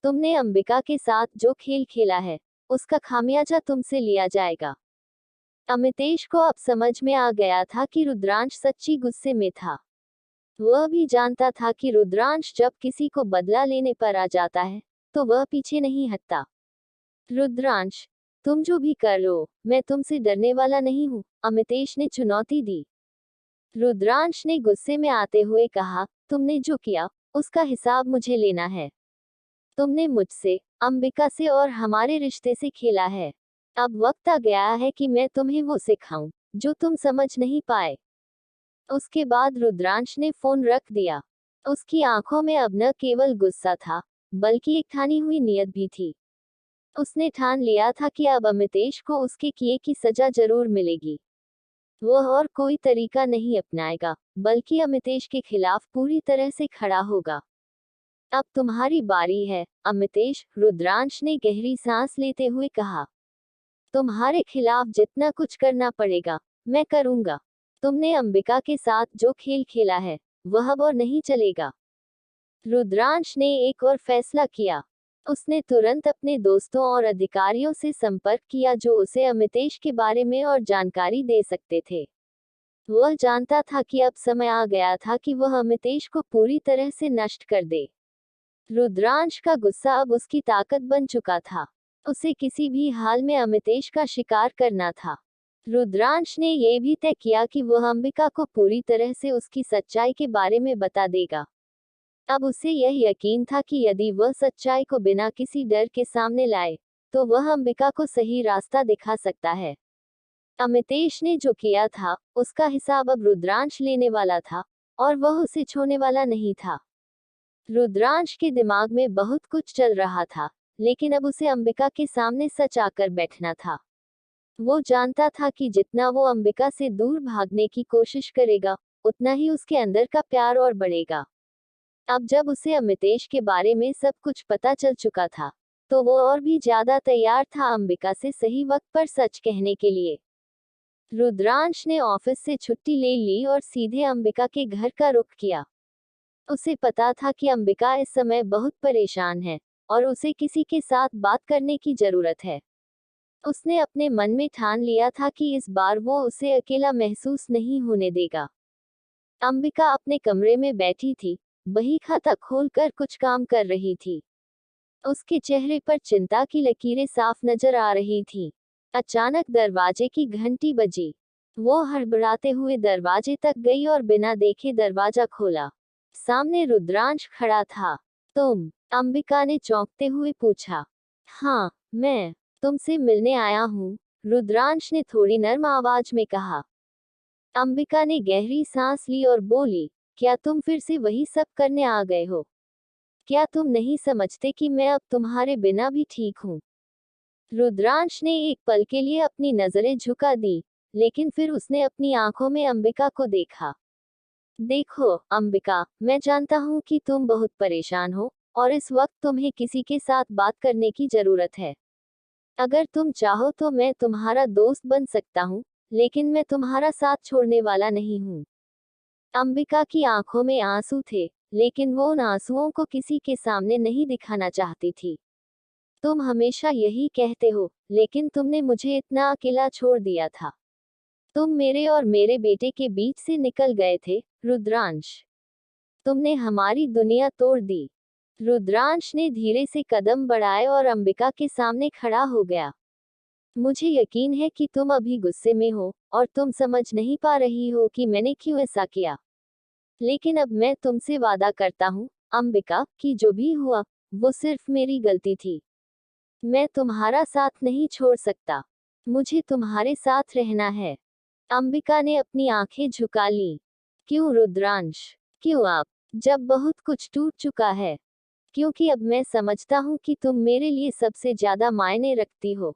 तुमने अंबिका के साथ जो खेल खेला है, उसका खामियाजा तुमसे लिया जाएगा। अमितेश को अब समझ में आ गया था कि रुद्रांश सच्ची गुस्से में था। वह भी जानता था कि रुद्रांश जब किसी को बदला लेने पर आ जाता है, तो वह पीछे नहीं हटता। रुद्रांश, तुम जो भी कर लो, मैं तुमसे डरने वाला नहीं हूँ, अमितेश ने चुनौती दी। रुद्रांश ने गुस्से में आते हुए कहा, तुमने जो किया, उसका हिसाब मुझे लेना है। तुमने मुझसे, अंबिका से और हमारे रिश्ते से खेला है। अब वक्त आ गया है कि मैं तुम्हें वो सिखाऊं, जो तुम समझ नहीं पाए। उसके बाद रुद्रांश ने फोन रख दिया। उसकी आंखों में अब न केवल गुस्सा था, बल्कि एक ठानी हुई नियत भी थी। उसने ठान लिया था कि अब अमितेश को उसके किए की सजा जरूर मिलेगी। वह और कोई तरीका नहीं अपनाएगा, बल्कि अमितेश के खिलाफ पूरी तरह से खड़ा होगा। अब तुम्हारी बारी है, अमितेश, रुद्रांश ने गहरी सांस लेते हुए कहा। तुम्हारे खिलाफ जितना कुछ करना पड़ेगा, मैं करूंगा। तुमने अंबिका के साथ जो खेल खेला है, वह अब और नहीं चलेगा। रुद्रांश ने एक और फैसला किया। उसने तुरंत अपने दोस्तों और अधिकारियों से संपर्क किया जो उसे अमितेश के बारे में और जानकारी दे सकते थे। वह जानता था कि अब समय आ गया था कि वह अमितेश को पूरी तरह से नष्ट कर दे। रुद्रांश का गुस्सा अब उसकी ताकत बन चुका था। उसे किसी भी हाल में अमितेश का शिकार करना था। रुद्रांश ने यह भी तय किया कि वह अंबिका को पूरी तरह से उसकी सच्चाई के बारे में बता देगा। अब उसे यह यकीन था कि यदि वह सच्चाई को बिना किसी डर के सामने लाए, तो वह अंबिका को सही रास्ता दिखा सकता है। अमितेश ने जो किया था, उसका हिसाब अब रुद्रांश लेने वाला था, और वह उसे छोड़ने वाला नहीं था। रुद्रांश के दिमाग में बहुत कुछ चल रहा था, लेकिन अब उसे अंबिका के सामने सच आकर बैठना था। वो जानता था कि जितना वो अंबिका से दूर भागने की कोशिश करेगा, उतना ही उसके अंदर का प्यार और बढ़ेगा। अब जब उसे अमितेश के बारे में सब कुछ पता चल चुका था, तो वो और भी ज्यादा तैयार था अंबिका से सही वक्त पर सच कहने के लिए। रुद्रांश ने ऑफिस से छुट्टी ले ली और सीधे अंबिका के घर का रुख किया। उसे पता था कि अंबिका इस समय बहुत परेशान है, और उसे किसी के साथ बात करने की जरूरत है। उसने अपने मन में ठान लिया था कि इस बार वो उसे अकेला महसूस नहीं होने देगा। अंबिका अपने कमरे में बैठी थी, बही खाता खोलकर कुछ काम कर रही थी। उसके चेहरे पर चिंता की लकीरें साफ नजर आ रही थीं। अचानक दरवाजे की घंटी बजी। वो हड़बड़ाते हुए दरवाजे तक गई और बिना देखे दरवाजा खोला। सामने रुद्रांश खड़ा था। तुम? अंबिका ने चौंकते हुए पूछा। हाँ, मैं तुमसे मिलने आया हूँ, रुद्रांश ने थोड़ी नर्म आवाज में कहा। अंबिका ने गहरी सांस ली और बोली, क्या तुम फिर से वही सब करने आ गए हो? क्या तुम नहीं समझते कि मैं अब तुम्हारे बिना भी ठीक हूँ? रुद्रांश ने एक पल के लिए अपनी नजरें झुका दी, लेकिन फिर उसने अपनी आंखों में अंबिका को देखा। देखो, अंबिका, मैं जानता हूँ कि तुम बहुत परेशान हो, और इस वक्त तुम्हें किसी के साथ बात करने की जरूरत है। अगर तुम चाहो तो मैं तुम्हारा दोस्त बन सकता हूँ, लेकिन मैं तुम्हारा साथ छोड़ने वाला नहीं हूँ। अंबिका की आंखों में आंसू थे, लेकिन वो उन आंसुओं को किसी के सामने नहीं दिखाना चाहती थी। तुम हमेशा यही कहते हो, लेकिन तुमने मुझे इतना अकेला छोड़ दिया था। तुम मेरे और मेरे बेटे के बीच से निकल गए थे, रुद्रांश। तुमने हमारी दुनिया तोड़ दी। रुद्रांश ने धीरे से कदम बढ़ाए और अंबिका के सामने खड़ा हो गया। मुझे यकीन है कि तुम अभी गुस्से में हो, और तुम समझ नहीं पा रही हो कि मैंने क्यों ऐसा किया। लेकिन अब मैं तुमसे वादा करता हूँ, अंबिका, कि जो भी हुआ, वो सिर्फ मेरी गलती थी। मैं तुम्हारा साथ नहीं छोड़ सकता। मुझे तुम्हारे साथ रहना है। अंबिका ने अपनी आंखें झुका ली। क्यों रुद्रांश? क्यों आप? जब बहुत कुछ टूट चुका है। क्योंकि अब मैं समझता हूँ कि तुम मेरे लिए सबसे ज्यादा मायने रखती हो।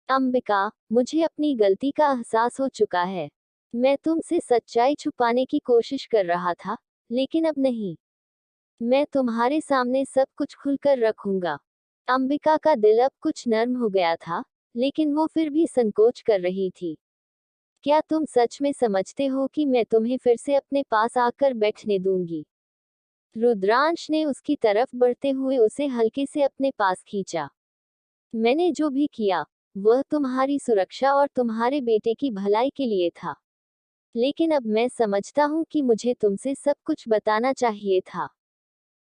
अंबिका, मुझे अपनी गलती का एहसास हो चुका है। मैं तुमसे सच्चाई छुपाने की कोशिश कर रहा था, लेकिन अब नहीं। मैं तुम्हारे सामने सब कुछ खुलकर रखूंगा। अंबिका का दिल अब कुछ नर्म हो गया था, लेकिन वो फिर भी संकोच कर रही थी। क्या तुम सच में समझते हो कि मैं तुम्हें फिर से अपने पास आकर बैठने दूंगी? रुद्रांश ने उसकी तरफ बढ़ते हुए उसे हल्के से अपने पास खींचा। मैंने जो भी किया, वह तुम्हारी सुरक्षा और तुम्हारे बेटे की भलाई के लिए था। लेकिन अब मैं समझता हूँ कि मुझे तुमसे सब कुछ बताना चाहिए था।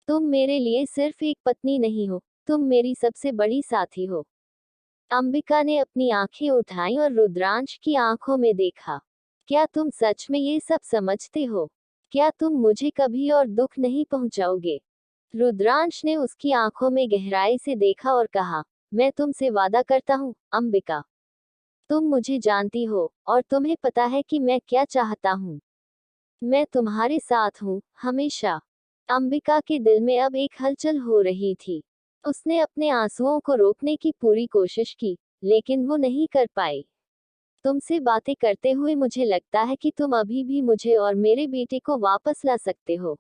तुम मेरे लिए सिर्फ एक पत्नी नहीं हो, तुम मेरी सबसे बड़ी साथी हो। अंबिका ने अपनी आंखें उठाईं और रुद्रांश की आंखों में देखा। क्या तुम सच में ये सब समझते हो? क्या तुम मुझे कभी और दुख नहीं पहुंचाओगे? रुद्रांश ने उसकी आंखों में गहराई से देखा और कहा, मैं तुमसे वादा करता हूँ, अंबिका। तुम मुझे जानती हो, और तुम्हें पता है कि मैं क्या चाहता हूँ। मैं तुम्हारे साथ हूँ, हमेशा। अंबिका के दिल में अब एक हलचल हो रही थी। उसने अपने आंसुओं को रोकने की पूरी कोशिश की, लेकिन वो नहीं कर पाई। तुमसे बातें करते हुए मुझे लगता है कि तुम अभी भी मुझे और मेरे बेटे को वापस ला सकते हो।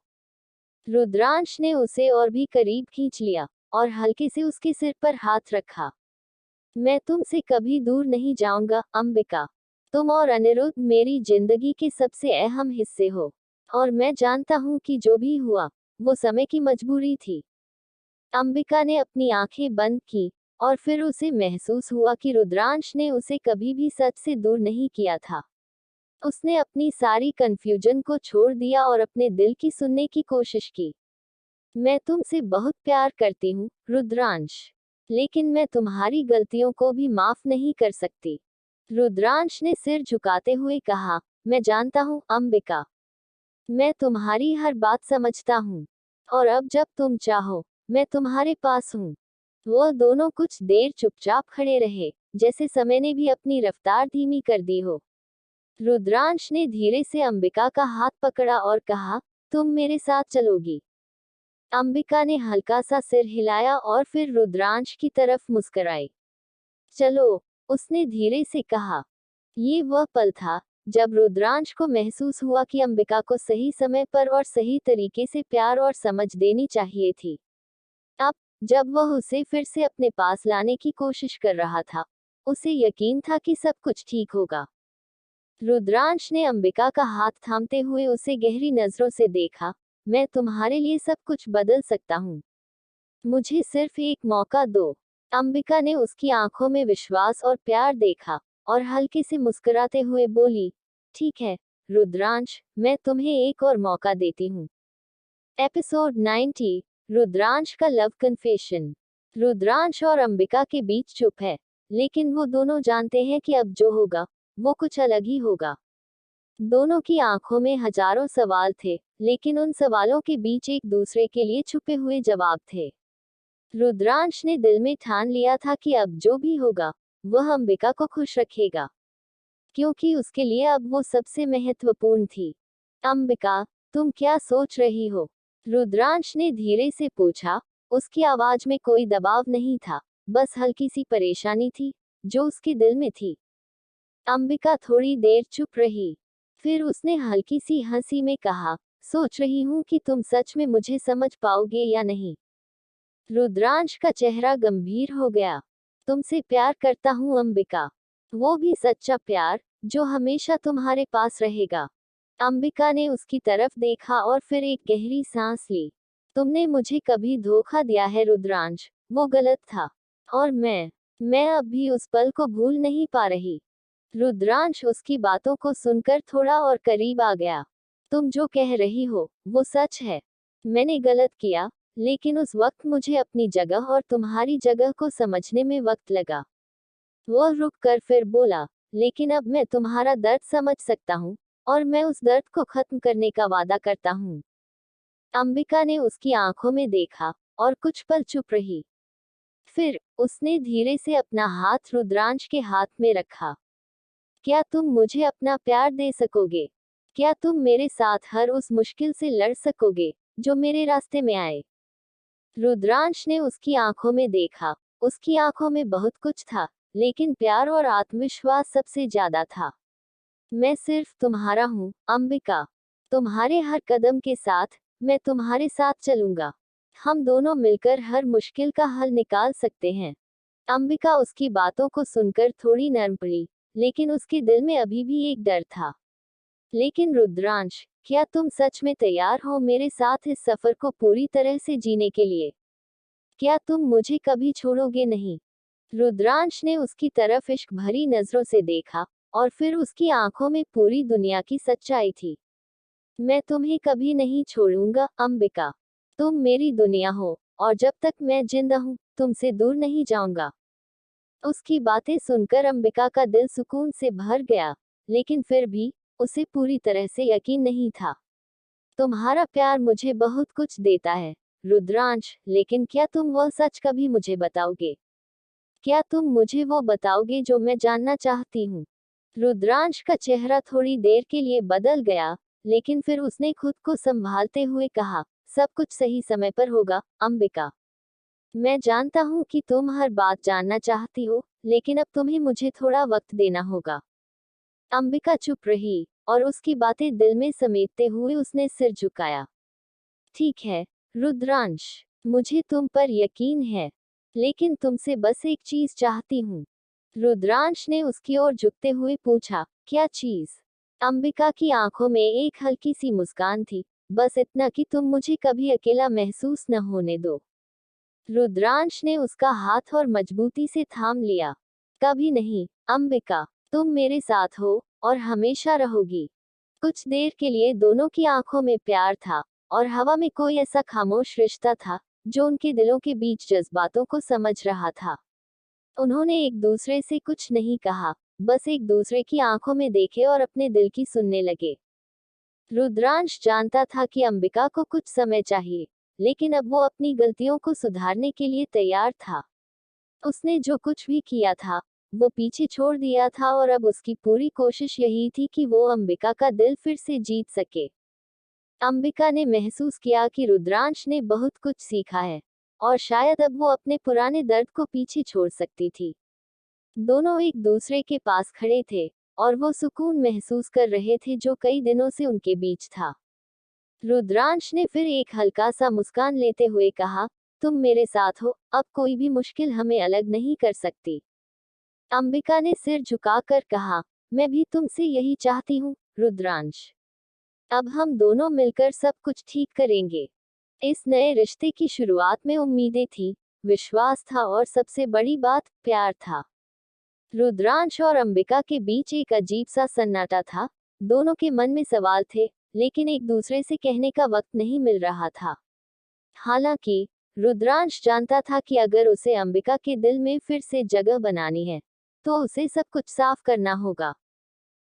रुद्रांश ने उसे और भी करीब खींच लिया, और हल्के से उसके सिर पर हाथ रखा। मैं तुमसे कभी दूर नहीं जाऊंगा, अंबिका। तुम और अनिरुद्ध मेरी जिंदगी के सबसे अहम हिस्से हो। और मैं जानता हूँ कि जो भी हुआ, वो समय की मजबूरी थी। अंबिका ने अपनी आंखें बंद की, और फिर उसे महसूस हुआ कि रुद्रांश ने उसे कभी भी सच से दूर नहीं किया था। उसने अपनी सारी कंफ्यूजन को छोड़ दिया और अपने दिल की सुनने की कोशिश की। मैं तुमसे बहुत प्यार करती हूँ, रुद्रांश। लेकिन मैं तुम्हारी गलतियों को भी माफ नहीं कर सकती। रुद्रांश ने सिर झुकाते हुए कहा, मैं जानता हूँ, अंबिका। मैं तुम्हारी हर बात समझता हूँ। और अब जब तुम चाहो, मैं तुम्हारे पास हूँ। वो दोनों कुछ देर चुपचाप खड़े रहे, जैसे समय ने भी अपनी रफ्तार धीमी कर दी हो। रुद्रांश ने धीरे से अंबिका का हाथ पकड़ा और कहा, तुम मेरे साथ चलोगी? अंबिका ने हल्का सा सिर हिलाया और फिर रुद्रांश की तरफ मुस्कुराई। चलो, उसने धीरे से कहा। ये वह पल था जब रुद्रांश को महसूस हुआ कि अंबिका को सही समय पर और सही तरीके से प्यार और समझ देनी चाहिए थी। अब, जब वह उसे फिर से अपने पास लाने की कोशिश कर रहा था, उसे यकीन था कि सब कुछ ठीक होगा। रुद्रांश ने अंबिका का हाथ थामते हुए उसे गहरी नजरों से देखा। मैं तुम्हारे लिए सब कुछ बदल सकता हूँ। मुझे सिर्फ एक मौका दो। अंबिका ने उसकी आंखों में विश्वास और प्यार देखा, और हल्के से मुस्कुराते हुए बोली, ठीक है, रुद्रांश, मैं तुम्हें एक और मौका देती हूँ। एपिसोड 90, रुद्रांश का लव कन्फेशन। रुद्रांश और अंबिका के बीच चुप है, लेकिन वो दोनों जानते हैं कि अब जो होगा, वो कुछ अलग ही होगा। दोनों की आंखों में हजारों सवाल थे, लेकिन उन सवालों के बीच एक दूसरे के लिए छुपे हुए जवाब थे। रुद्रांश ने दिल में ठान लिया था कि अब जो भी होगा, वह अंबिका को खुश रखेगा, क्योंकि उसके लिए अब वो सबसे महत्वपूर्ण थी। अंबिका, तुम क्या सोच रही हो? रुद्रांश ने धीरे से पूछा। उसकी आवाज में कोई दबाव नहीं था, बस हल्की सी परेशानी थी, जो उसके दिल में थी। अंबिका थोड़ी देर चुप रही। फिर उसने हल्की सी हंसी में कहा, सोच रही हूँ कि तुम सच में मुझे समझ पाओगे या नहीं। रुद्रांश का चेहरा गंभीर हो गया। तुमसे प्यार करता हूँ अंबिका। वो भी सच्चा प्यार, जो हमेशा तुम्हारे पास रहेगा। अंबिका ने उसकी तरफ देखा और फिर एक गहरी सांस ली। तुमने मुझे कभी धोखा दिया है रुद्रांश, वो गलत था। और मैं अब भी उस पल को भूल नहीं पा रही। रुद्रांश उसकी बातों को सुनकर थोड़ा और करीब आ गया। तुम जो कह रही हो, वो सच है। मैंने गलत किया, लेकिन उस वक्त मुझे अपनी जगह और तुम्हारी जगह को समझने में वक्त लगा। वो रुक कर फिर बोला, लेकिन अब मैं तुम्हारा दर्द समझ सकता हूँ, और मैं उस दर्द को खत्म करने का वादा करता हूँ। अंबिका ने उसकी आंखों में देखा, और कुछ पल चुप रही। फिर, उसने धीरे से अपना हाथ रुद्रांश के हाथ में रखा। क्या तुम मुझे अपना प्यार दे सकोगे? क्या तुम मेरे साथ हर उस मुश्किल से लड़ सकोगे, जो मेरे रास्ते में आए? रुद्रांश ने उसकी आंखों में देखा। उसकी आंखों में बहुत कुछ था, लेकिन प्यार और आत्मविश्वास सबसे ज्यादा था। मैं सिर्फ तुम्हारा हूँ, अंबिका। तुम्हारे हर कदम के साथ, मैं तुम्हारे साथ चलूंगा। हम दोनों मिलकर हर मुश्किल का हल निकाल सकते हैं। अंबिका उसकी बातों को सुनकर थोड़ी नर्म पड़ी, लेकिन उसके दिल में अभी भी एक डर था। लेकिन रुद्रांश, क्या तुम सच में तैयार हो मेरे साथ इस सफर को पूरी तरह से जीने के लिए? क्या तुम मुझे कभी छोड़ोगे नहीं? रुद्रांश ने उसकी तरफ इश्क भरी नजरों से देखा, और फिर उसकी आंखों में पूरी दुनिया की सच्चाई थी। मैं तुम्हें कभी नहीं छोड़ूंगा, अंबिका। तुम मेरी दुनिया हो, और जब तक मैं जिंदा हूँ, तुमसे दूर नहीं जाऊंगा। उसकी बातें सुनकर अंबिका का दिल सुकून से भर गया, लेकिन फिर भी, उसे पूरी तरह से यकीन नहीं था। तुम्हारा प्यार मुझे बहुत कुछ देता है, रुद्रांश, लेकिन क्या तुम वह सच कभी मुझे बताओगे? क्या तुम मुझे वो बताओगे जो मैं जानना चाहती हूँ? रुद्रांश का चेहरा थोड़ी देर के लिए बदल गया, लेकिन फिर उसने खुद को संभालते हुए कहा, सब कुछ सही समय पर होगा, अंबिका। मैं जानता हूँ कि तुम हर बात जानना चाहती हो, लेकिन अब तुम्हें मुझे थोड़ा वक्त देना होगा। अंबिका चुप रही, और उसकी बातें दिल में समेटते हुए उसने सिर झुकाया। ठीक है, रुद्रांश, मुझे तुम पर यकीन है, लेकिन तुमसे बस एक चीज चाहती हूँ। रुद्रांश ने उसकी ओर झुकते हुए पूछा, क्या चीज? अंबिका की आंखों में एक हल्की सी मुस्कान थी, बस इतना कि तुम मुझे कभी अकेला महसूस न होने दो। रुद्रांश ने उसका हाथ और मजबूती से थाम लिया। कभी नहीं, अंबिका, तुम मेरे साथ हो, और हमेशा रहोगी। कुछ देर के लिए दोनों की आंखों में प्यार था, और हवा में कोई ऐसा खामोश रिश्ता था, जो उनके दिलों के बीच जज्बातों को समझ रहा था। उन्होंने एक दूसरे से कुछ नहीं कहा, बस एक दूसरे की आंखों में देखे और अपने दिल की सुनने लगे। रुद्रांश जानता था कि अंबिका को कुछ समय चाहिए, लेकिन अब वो अपनी गलतियों को सुधारने के लिए तैयार था। उसने जो कुछ भी किया था, वो पीछे छोड़ दिया था, और अब उसकी पूरी कोशिश यही थी कि वो अंबिका का दिल फिर से जीत सके। अंबिका ने महसूस किया कि रुद्रांश ने बहुत कुछ सीखा है, और शायद अब वो अपने पुराने दर्द को पीछे छोड़ सकती थी। दोनों एक दूसरे के पास खड़े थे, और वो सुकून महसूस कर रहे थे जो कई दिनों से उनके बीच था। रुद्रांश ने फिर एक हल्का सा मुस्कान लेते हुए कहा, तुम मेरे साथ हो, अब कोई भी मुश्किल हमें अलग नहीं कर सकती। अंबिका ने सिर झुकाकर कहा, मैं भी तुमसे यही चाहती हूँ, रुद्रांश। अब हम दोनों मिलकर सब कुछ ठीक करेंगे। इस नए रिश्ते की शुरुआत में उम्मीदें थी, विश्वास था, और सबसे बड़ी बात, प्यार था। रुद्रांश और अंबिका के बीच एक अजीब सा सन्नाटा था। दोनों के मन में सवाल थे, लेकिन एक दूसरे से कहने का वक्त नहीं मिल रहा था। हालांकि, रुद्रांश जानता था कि अगर उसे अंबिका के दिल में फिर से जगह बनानी है, तो उसे सब कुछ साफ करना होगा।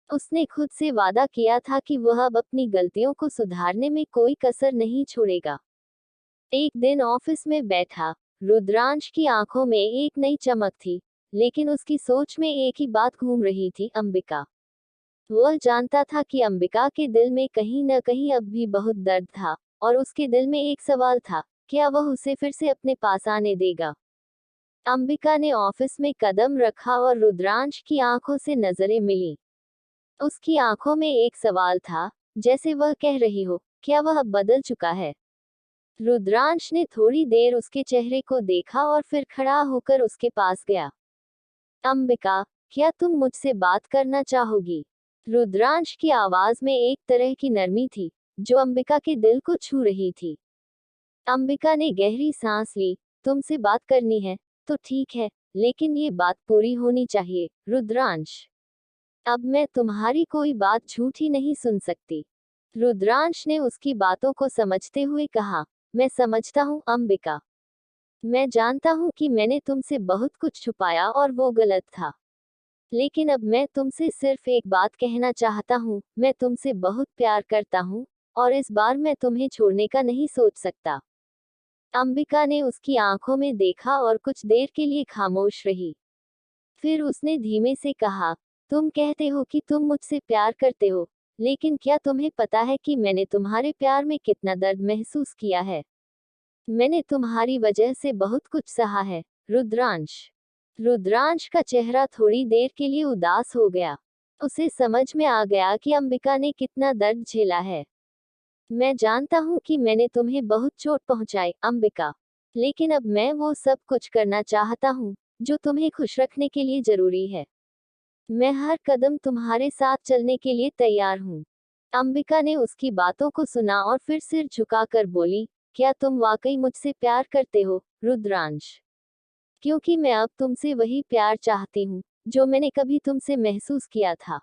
उसने खुद से वादा किया था कि वह अब अपनी गलतियों को सुधारने में कोई कसर नहीं छोड़ेगा। एक दिन ऑफिस में बैठा, रुद्रांश की आंखों में एक नई चमक थी, लेकिन उसकी सोच में एक ही बात घूम रही थी, अंबिका। वह जानता था कि अंबिका के दिल में कहीं न कहीं अब भी बहुत दर्द था, और उसके दिल में एक सवाल था, क्या वह उसे फिर से अपने पास आने देगा? अंबिका ने ऑफिस में कदम रखा और रुद्रांश की आंखों से नजरें मिली। उसकी आंखों में एक सवाल था, जैसे वह कह रही हो, क्या वह अब बदल चुका है? रुद्रांश ने थोड़ी देर उसके चेहरे को देखा और फिर खड़ा होकर उसके पास गया। अंबिका, क्या तुम मुझसे बात करना चाहोगी? रुद्रांश की आवाज में एक तरह की नरमी थी, जो अंबिका के दिल को छू रही थी। अंबिका ने गहरी सांस ली। तुमसे बात करनी है तो ठीक है, लेकिन ये बात पूरी होनी चाहिए, रुद्रांश। अब मैं तुम्हारी कोई बात झूठी नहीं सुन सकती। रुद्रांश ने उसकी बातों को समझते हुए कहा, मैं समझता हूँ अंबिका। मैं जानता हूँ कि मैंने तुमसे बहुत कुछ छुपाया और वो गलत था। लेकिन अब मैं तुमसे सिर्फ एक बात कहना चाहता हूँ, मैं तुमसे बहुत प्यार करता हूँ, और इस बार मैं तुम्हें छोड़ने का नहीं सोच सकता। अंबिका ने उसकी आंखों में देखा और कुछ देर के लिए खामोश रही। फिर उसने धीमे से कहा, तुम कहते हो कि तुम मुझसे प्यार करते हो, लेकिन क्या तुम्हें पता है कि मैंने तुम्हारे प्यार में कितना दर्द महसूस किया है? मैंने तुम्हारी वजह से बहुत कुछ सहा है, रुद्रांश। रुद्रांश का चेहरा थोड़ी देर के लिए उदास हो गया। उसे समझ में आ गया कि अंबिका ने कितना दर्द झेला है। मैं जानता हूँ कि मैंने तुम्हें बहुत चोट पहुंचाई, अंबिका। लेकिन अब मैं वो सब कुछ करना चाहता हूँ जो तुम्हें खुश रखने के लिए जरूरी है। मैं हर कदम तुम्हारे साथ चलने के लिए तैयार हूँ। अंबिका ने उसकी बातों को सुना और फिर सिर झुकाकर बोली, क्या तुम वाकई मुझसे प्यार करते हो, रुद्रांश? क्योंकि मैं अब तुमसे वही प्यार चाहती हूँ जो मैंने कभी तुमसे महसूस किया था।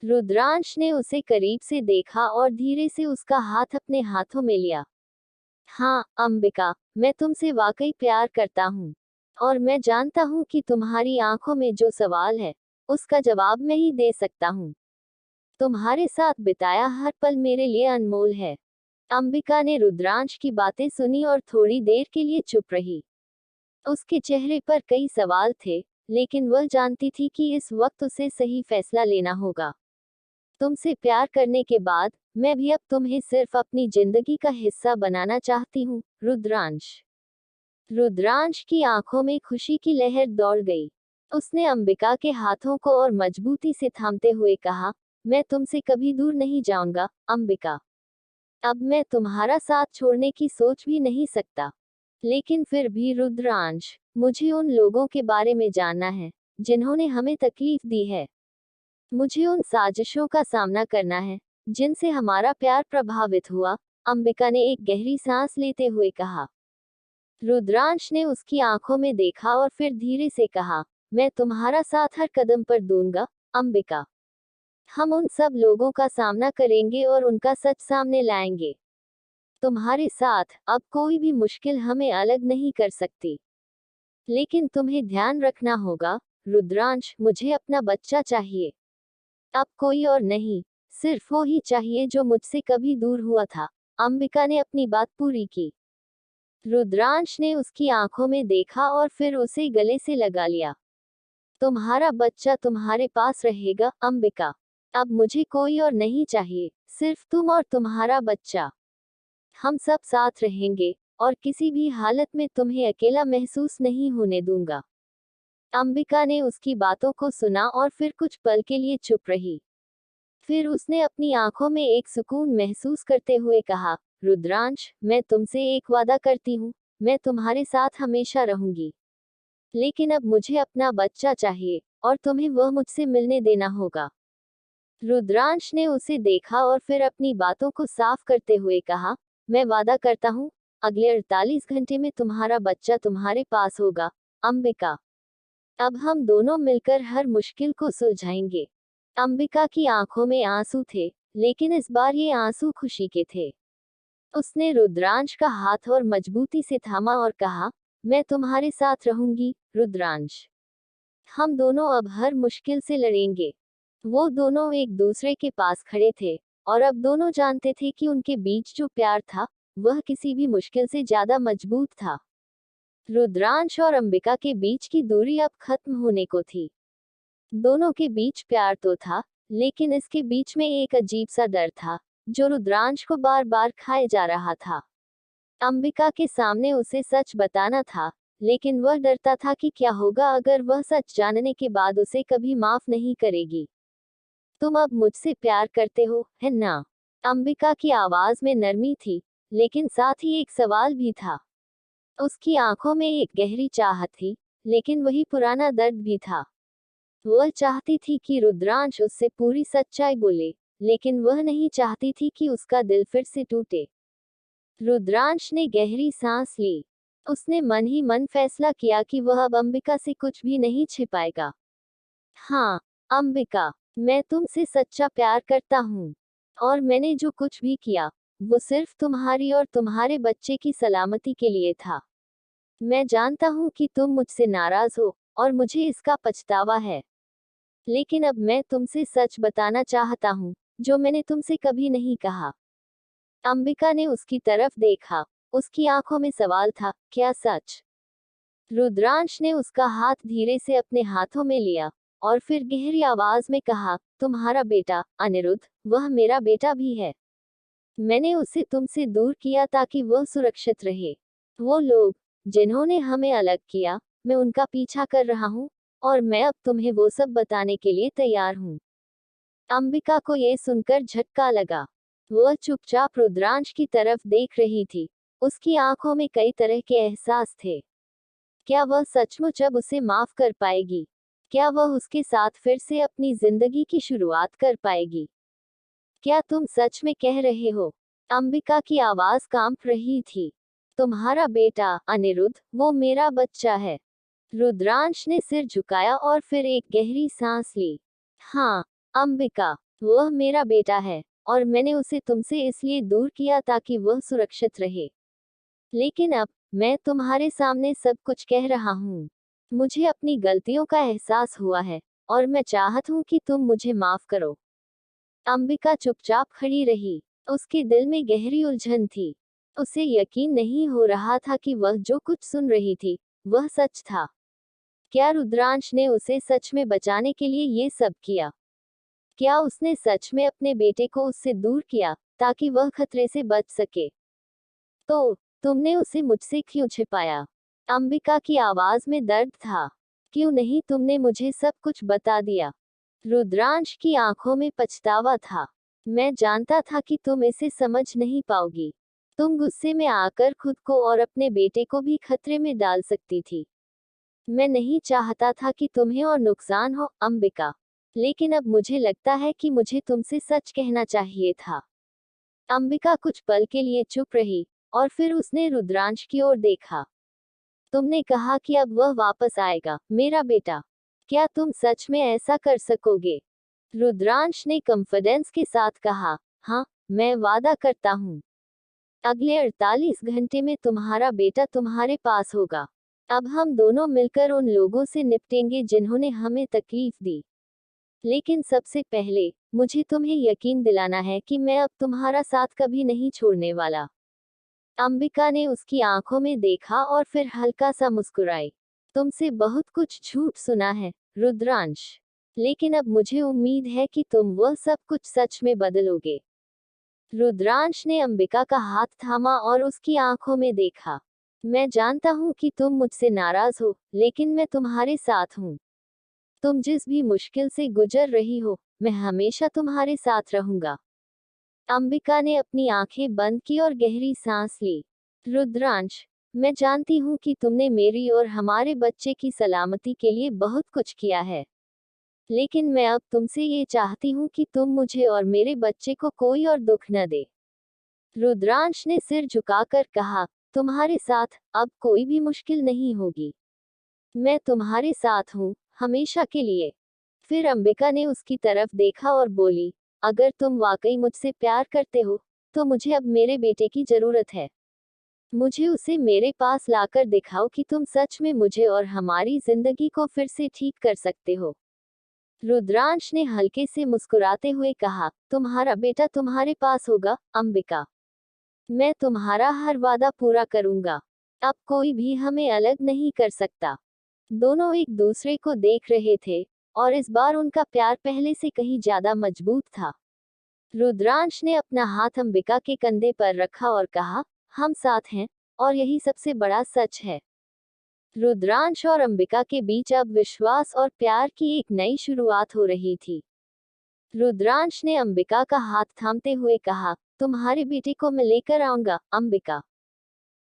रुद्रांश ने उसे करीब से देखा और धीरे से उसका हाथ अपने हाथों में लिया। हाँ, अंबिका, मैं तुमसे वाकई प्यार करता हूँ। और मैं जानता हूँ कि तुम्हारी आंखों में जो सवाल है, उसका जवाब मैं ही दे सकता हूँ। तुम्हारे साथ बिताया हर पल मेरे लिए अनमोल है। अंबिका ने रुद्रांश की बातें सुनी और थोड़ी देर के लिए चुप रही। उसके चेहरे पर कई सवाल थे, लेकिन वह जानती थी कि इस वक्त उसे सही फैसला लेना होगा। तुमसे प्यार करने के बाद, मैं भी अब तुम्हें सिर्फ अपनी जिंदगी का हिस्सा बनाना चाहती हूँ, रुद्रांश। रुद्रांश की आंखों में खुशी की लहर दौड़ गई। उसने अंबिका के हाथों को और मजबूती से थामते हुए कहा, मैं तुमसे कभी दूर नहीं जाऊंगा, अंबिका। अब मैं तुम्हारा साथ छोड़ने की सोच भी नहीं सकता। लेकिन फिर भी रुद्रांश, मुझे उन लोगों के बारे में जानना है जिन्होंने हमें तकलीफ दी है। मुझे उन साजिशों का सामना करना है जिनसे हमारा प्यार प्रभावित हुआ, अंबिका ने एक गहरी सांस लेते हुए कहा। रुद्रांश ने उसकी आंखों में देखा और फिर धीरे से कहा, मैं तुम्हारा साथ हर कदम पर दूंगा, अंबिका। हम उन सब लोगों का सामना करेंगे और उनका सच सामने लाएंगे। तुम्हारे साथ अब कोई भी मुश्किल हमें अलग नहीं कर सकती। लेकिन तुम्हें ध्यान रखना होगा, रुद्रांश, मुझे अपना बच्चा चाहिए। अब कोई और नहीं, सिर्फ वो ही चाहिए जो मुझसे कभी दूर हुआ था। अंबिका ने अपनी बात पूरी की। रुद्रांश ने उसकी आंखों में देखा और फिर उसे गले से लगा लिया। तुम्हारा बच्चा तुम्हारे पास रहेगा, अंबिका। अब मुझे कोई और नहीं चाहिए, सिर्फ तुम और तुम्हारा बच्चा। हम सब साथ रहेंगे, और किसी भी हालत में तुम्हें अकेला महसूस नहीं होने दूंगा। अंबिका ने उसकी बातों को सुना और फिर कुछ पल के लिए चुप रही। फिर उसने अपनी आंखों में एक सुकून महसूस करते हुए कहा, रुद्रांश, मैं तुमसे एक वादा करती हूँ, मैं तुम्हारे साथ हमेशा रहूंगी। लेकिन अब मुझे अपना बच्चा चाहिए, और तुम्हें वह मुझसे मिलने देना होगा। रुद्रांश ने उसे देखा और फिर अपनी बातों को साफ करते हुए कहा, मैं वादा करता हूँ, अगले 48 घंटे में तुम्हारा बच्चा तुम्हारे पास होगा, अंबिका। अब हम दोनों मिलकर हर मुश्किल को सुलझाएंगे। अंबिका की आंखों में आंसू थे, लेकिन इस बार ये आंसू खुशी के थे। उसने रुद्रांश का हाथ और मजबूती से थामा और कहा, मैं तुम्हारे साथ रहूंगी, रुद्रांश। हम दोनों अब हर मुश्किल से लड़ेंगे। वो दोनों एक दूसरे के पास खड़े थे, और अब दोनों जानते थे कि उनके बीच जो प्यार था, वह किसी भी मुश्किल से ज्यादा मजबूत था। रुद्रांश और अंबिका के बीच की दूरी अब खत्म होने को थी। दोनों के बीच प्यार तो था, लेकिन इसके बीच में एक अजीब सा डर था, जो रुद्रांश को बार बार खाए जा रहा था। अंबिका के सामने उसे सच बताना था, लेकिन वह डरता था कि क्या होगा अगर वह सच जानने के बाद उसे कभी माफ नहीं करेगी। तुम अब मुझसे प्यार करते हो, है ना? अंबिका की आवाज में नरमी थी, लेकिन साथ ही एक सवाल भी था। उसकी आंखों में एक गहरी चाहत थी, लेकिन वही पुराना दर्द भी था। वह चाहती थी कि रुद्रांश उससे पूरी सच्चाई बोले, लेकिन वह नहीं चाहती थी कि उसका दिल फिर से टूटे। रुद्रांश ने गहरी सांस ली। उसने मन ही मन फैसला किया कि वह अब अंबिका से कुछ भी नहीं छिपाएगा। हाँ, अंबिका, मैं तुमसे सच्चा प्यार करता हूँ। और मैंने जो कुछ भी किया, वो सिर्फ तुम्हारी और तुम्हारे बच्चे की सलामती के लिए था। मैं जानता हूँ कि तुम मुझसे नाराज हो, और मुझे इसका पछतावा है। लेकिन अब मैं तुमसे सच बताना चाहता हूँ, जो मैंने तुमसे कभी नहीं कहा। अंबिका ने उसकी तरफ देखा। उसकी आंखों में सवाल था, क्या सच? रुद्रांश ने उसका हाथ धीरे से अपने हाथों में लिया, और फिर गहरी आवाज में कहा, तुम्हारा बेटा, अनिरुद्ध, वह मेरा बेटा भी है। मैंने उसे तुमसे दूर किया ताकि वह सुरक्षित रहे। वो लोग, जिन्होंने हमें अलग किया, मैं उनका पीछा कर रहा हूँ, और मैं अब तुम्हें वो सब बताने के लिए तैयार हूँ। अंबिका को ये सुनकर झटका लगा। वह चुपचाप रुद्रांश की तरफ देख रही थी। उसकी आंखों में कई तरह के एहसास थे। क्या वह सचमुच अब उसे माफ कर पाएगी? क्या वह उसके साथ फिर से अपनी जिंदगी की शुरुआत कर पाएगी? क्या तुम सच में कह रहे हो? अंबिका की आवाज कांप रही थी। तुम्हारा बेटा, अनिरुद्ध, वो मेरा बच्चा है। रुद्रांश ने सिर झुकाया और फिर एक गहरी सांस ली। हाँ, अंबिका, वह मेरा बेटा है, और मैंने उसे तुमसे इसलिए दूर किया ताकि वह सुरक्षित रहे। लेकिन अब, मैं तुम्हारे सामने सब कुछ कह रहा हूँ। मुझे अपनी गलतियों का एहसास हुआ है, और मैं चाहत हूँ कि तुम मुझे माफ करो। अंबिका चुपचाप खड़ी रही। उसके दिल में गहरी उलझन थी। उसे यकीन नहीं हो रहा था कि वह जो कुछ सुन रही थी, वह सच था। क्या रुद्रांश ने उसे सच में बचाने के लिए ये सब किया? क्या उसने सच में अपने बेटे को उससे दूर किया, ताकि वह खतरे से बच सके? तो, तुमने उसे मुझसे क्यों छिपाया? अंबिका की आवाज में दर्द था। क्यों नहीं तुमने मुझे सब कुछ बता दिया? रुद्रांश की आंखों में पछतावा था। मैं जानता था कि तुम इसे समझ नहीं पाओगी। तुम गुस्से में आकर खुद को और अपने बेटे को भी खतरे में डाल सकती थी। मैं नहीं चाहता था कि तुम्हें और नुकसान हो, अंबिका। लेकिन अब मुझे लगता है कि मुझे तुमसे सच कहना चाहिए था। अंबिका कुछ पल के लिए चुप रही, और फिर उसने रुद्रांश की ओर देखा। तुमने कहा कि अब वह वापस आएगा, मेरा बेटा। क्या तुम सच में ऐसा कर सकोगे? रुद्रांश ने कॉन्फिडेंस के साथ कहा, हाँ, मैं वादा करता हूँ। अगले 48 घंटे में तुम्हारा बेटा तुम्हारे पास होगा। अब हम दोनों मिलकर उन लोगों से निपटेंगे जिन्होंने हमें तकलीफ दी। लेकिन सबसे पहले, मुझे तुम्हें यकीन दिलाना है कि मैं अब तुम्हारा साथ कभी नहीं छोड़ने वाला। अंबिका ने उसकी आंखों में देखा और फिर हल्का सा मुस्कुराई। तुमसे बहुत कुछ झूठ सुना है, रुद्रांश। लेकिन अब मुझे उम्मीद है कि तुम वह सब कुछ सच में बदलोगे। रुद्रांश ने अंबिका का हाथ थामा और उसकी आंखों में देखा। मैं जानता हूँ कि तुम मुझसे नाराज हो, लेकिन मैं तुम्हारे साथ हूँ। तुम जिस भी मुश्किल से गुजर रही हो, मैं हमेशा तुम्हारे साथ रहूंगा। अंबिका ने अपनी आंखें बंद की और गहरी सांस ली। रुद्रांश, मैं जानती हूँ कि तुमने मेरी और हमारे बच्चे की सलामती के लिए बहुत कुछ किया है। लेकिन मैं अब तुमसे ये चाहती हूँ कि तुम मुझे और मेरे बच्चे को कोई और दुख न दे। रुद्रांश ने सिर झुकाकर कहा, तुम्हारे साथ अब कोई भी मुश्किल नहीं होगी। मैं तुम्हारे साथ हूँ, हमेशा के लिए। फिर अंबिका ने उसकी तरफ देखा और बोली, अगर तुम वाकई मुझसे प्यार करते हो, तो मुझे अब मेरे बेटे की जरूरत है। मुझे उसे मेरे पास लाकर दिखाओ कि तुम सच में मुझे और हमारी जिंदगी को फिर से ठीक कर सकते हो। रुद्रांश ने हल्के से मुस्कुराते हुए कहा, तुम्हारा बेटा तुम्हारे पास होगा, अंबिका। मैं तुम्हारा हर वादा पूरा करूंगा। अब कोई भी हमें अलग नहीं कर सकता। दोनों एक दूसरे को देख रहे थे, और इस बार उनका प्यार पहले से कहीं ज्यादा मजबूत था। रुद्रांश ने अपना हाथ अंबिका के कंधे पर रखा और कहा, हम साथ हैं, और यही सबसे बड़ा सच है। रुद्रांश और अंबिका के बीच अब विश्वास और प्यार की एक नई शुरुआत हो रही थी। रुद्रांश ने अंबिका का हाथ थामते हुए कहा, तुम्हारे बेटे को मैं लेकर आऊंगा, अंबिका।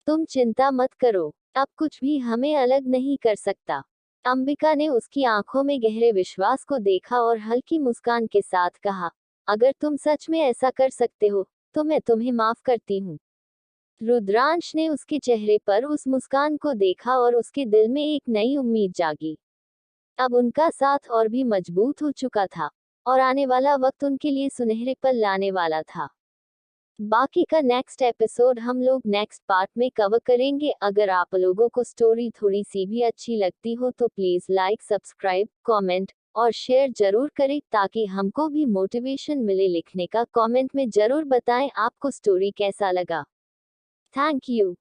तुम चिंता मत करो। अब कुछ भी हमें अलग नहीं कर सकता। अंबिका ने उसकी आंखों में गहरे विश्वास को देखा और हल्की मुस्कान के साथ कहा, अगर तुम सच में ऐसा कर सकते हो तो मैं तुम्हें माफ करती हूँ। रुद्रांश ने उसके चेहरे पर उस मुस्कान को देखा और उसके दिल में एक नई उम्मीद जागी। अब उनका साथ और भी मजबूत हो चुका था और आने वाला वक्त उनके लिए सुनहरे पल लाने वाला था। बाकी का नेक्स्ट एपिसोड हम लोग नेक्स्ट पार्ट में कवर करेंगे। अगर आप लोगों को स्टोरी थोड़ी सी भी अच्छी लगती हो तो प्लीज लाइक, सब्सक्राइब, कमेंट और शेयर जरूर करें ताकि हमको भी मोटिवेशन मिले लिखने का। कमेंट में जरूर बताएं आपको स्टोरी कैसा लगा। Thank you.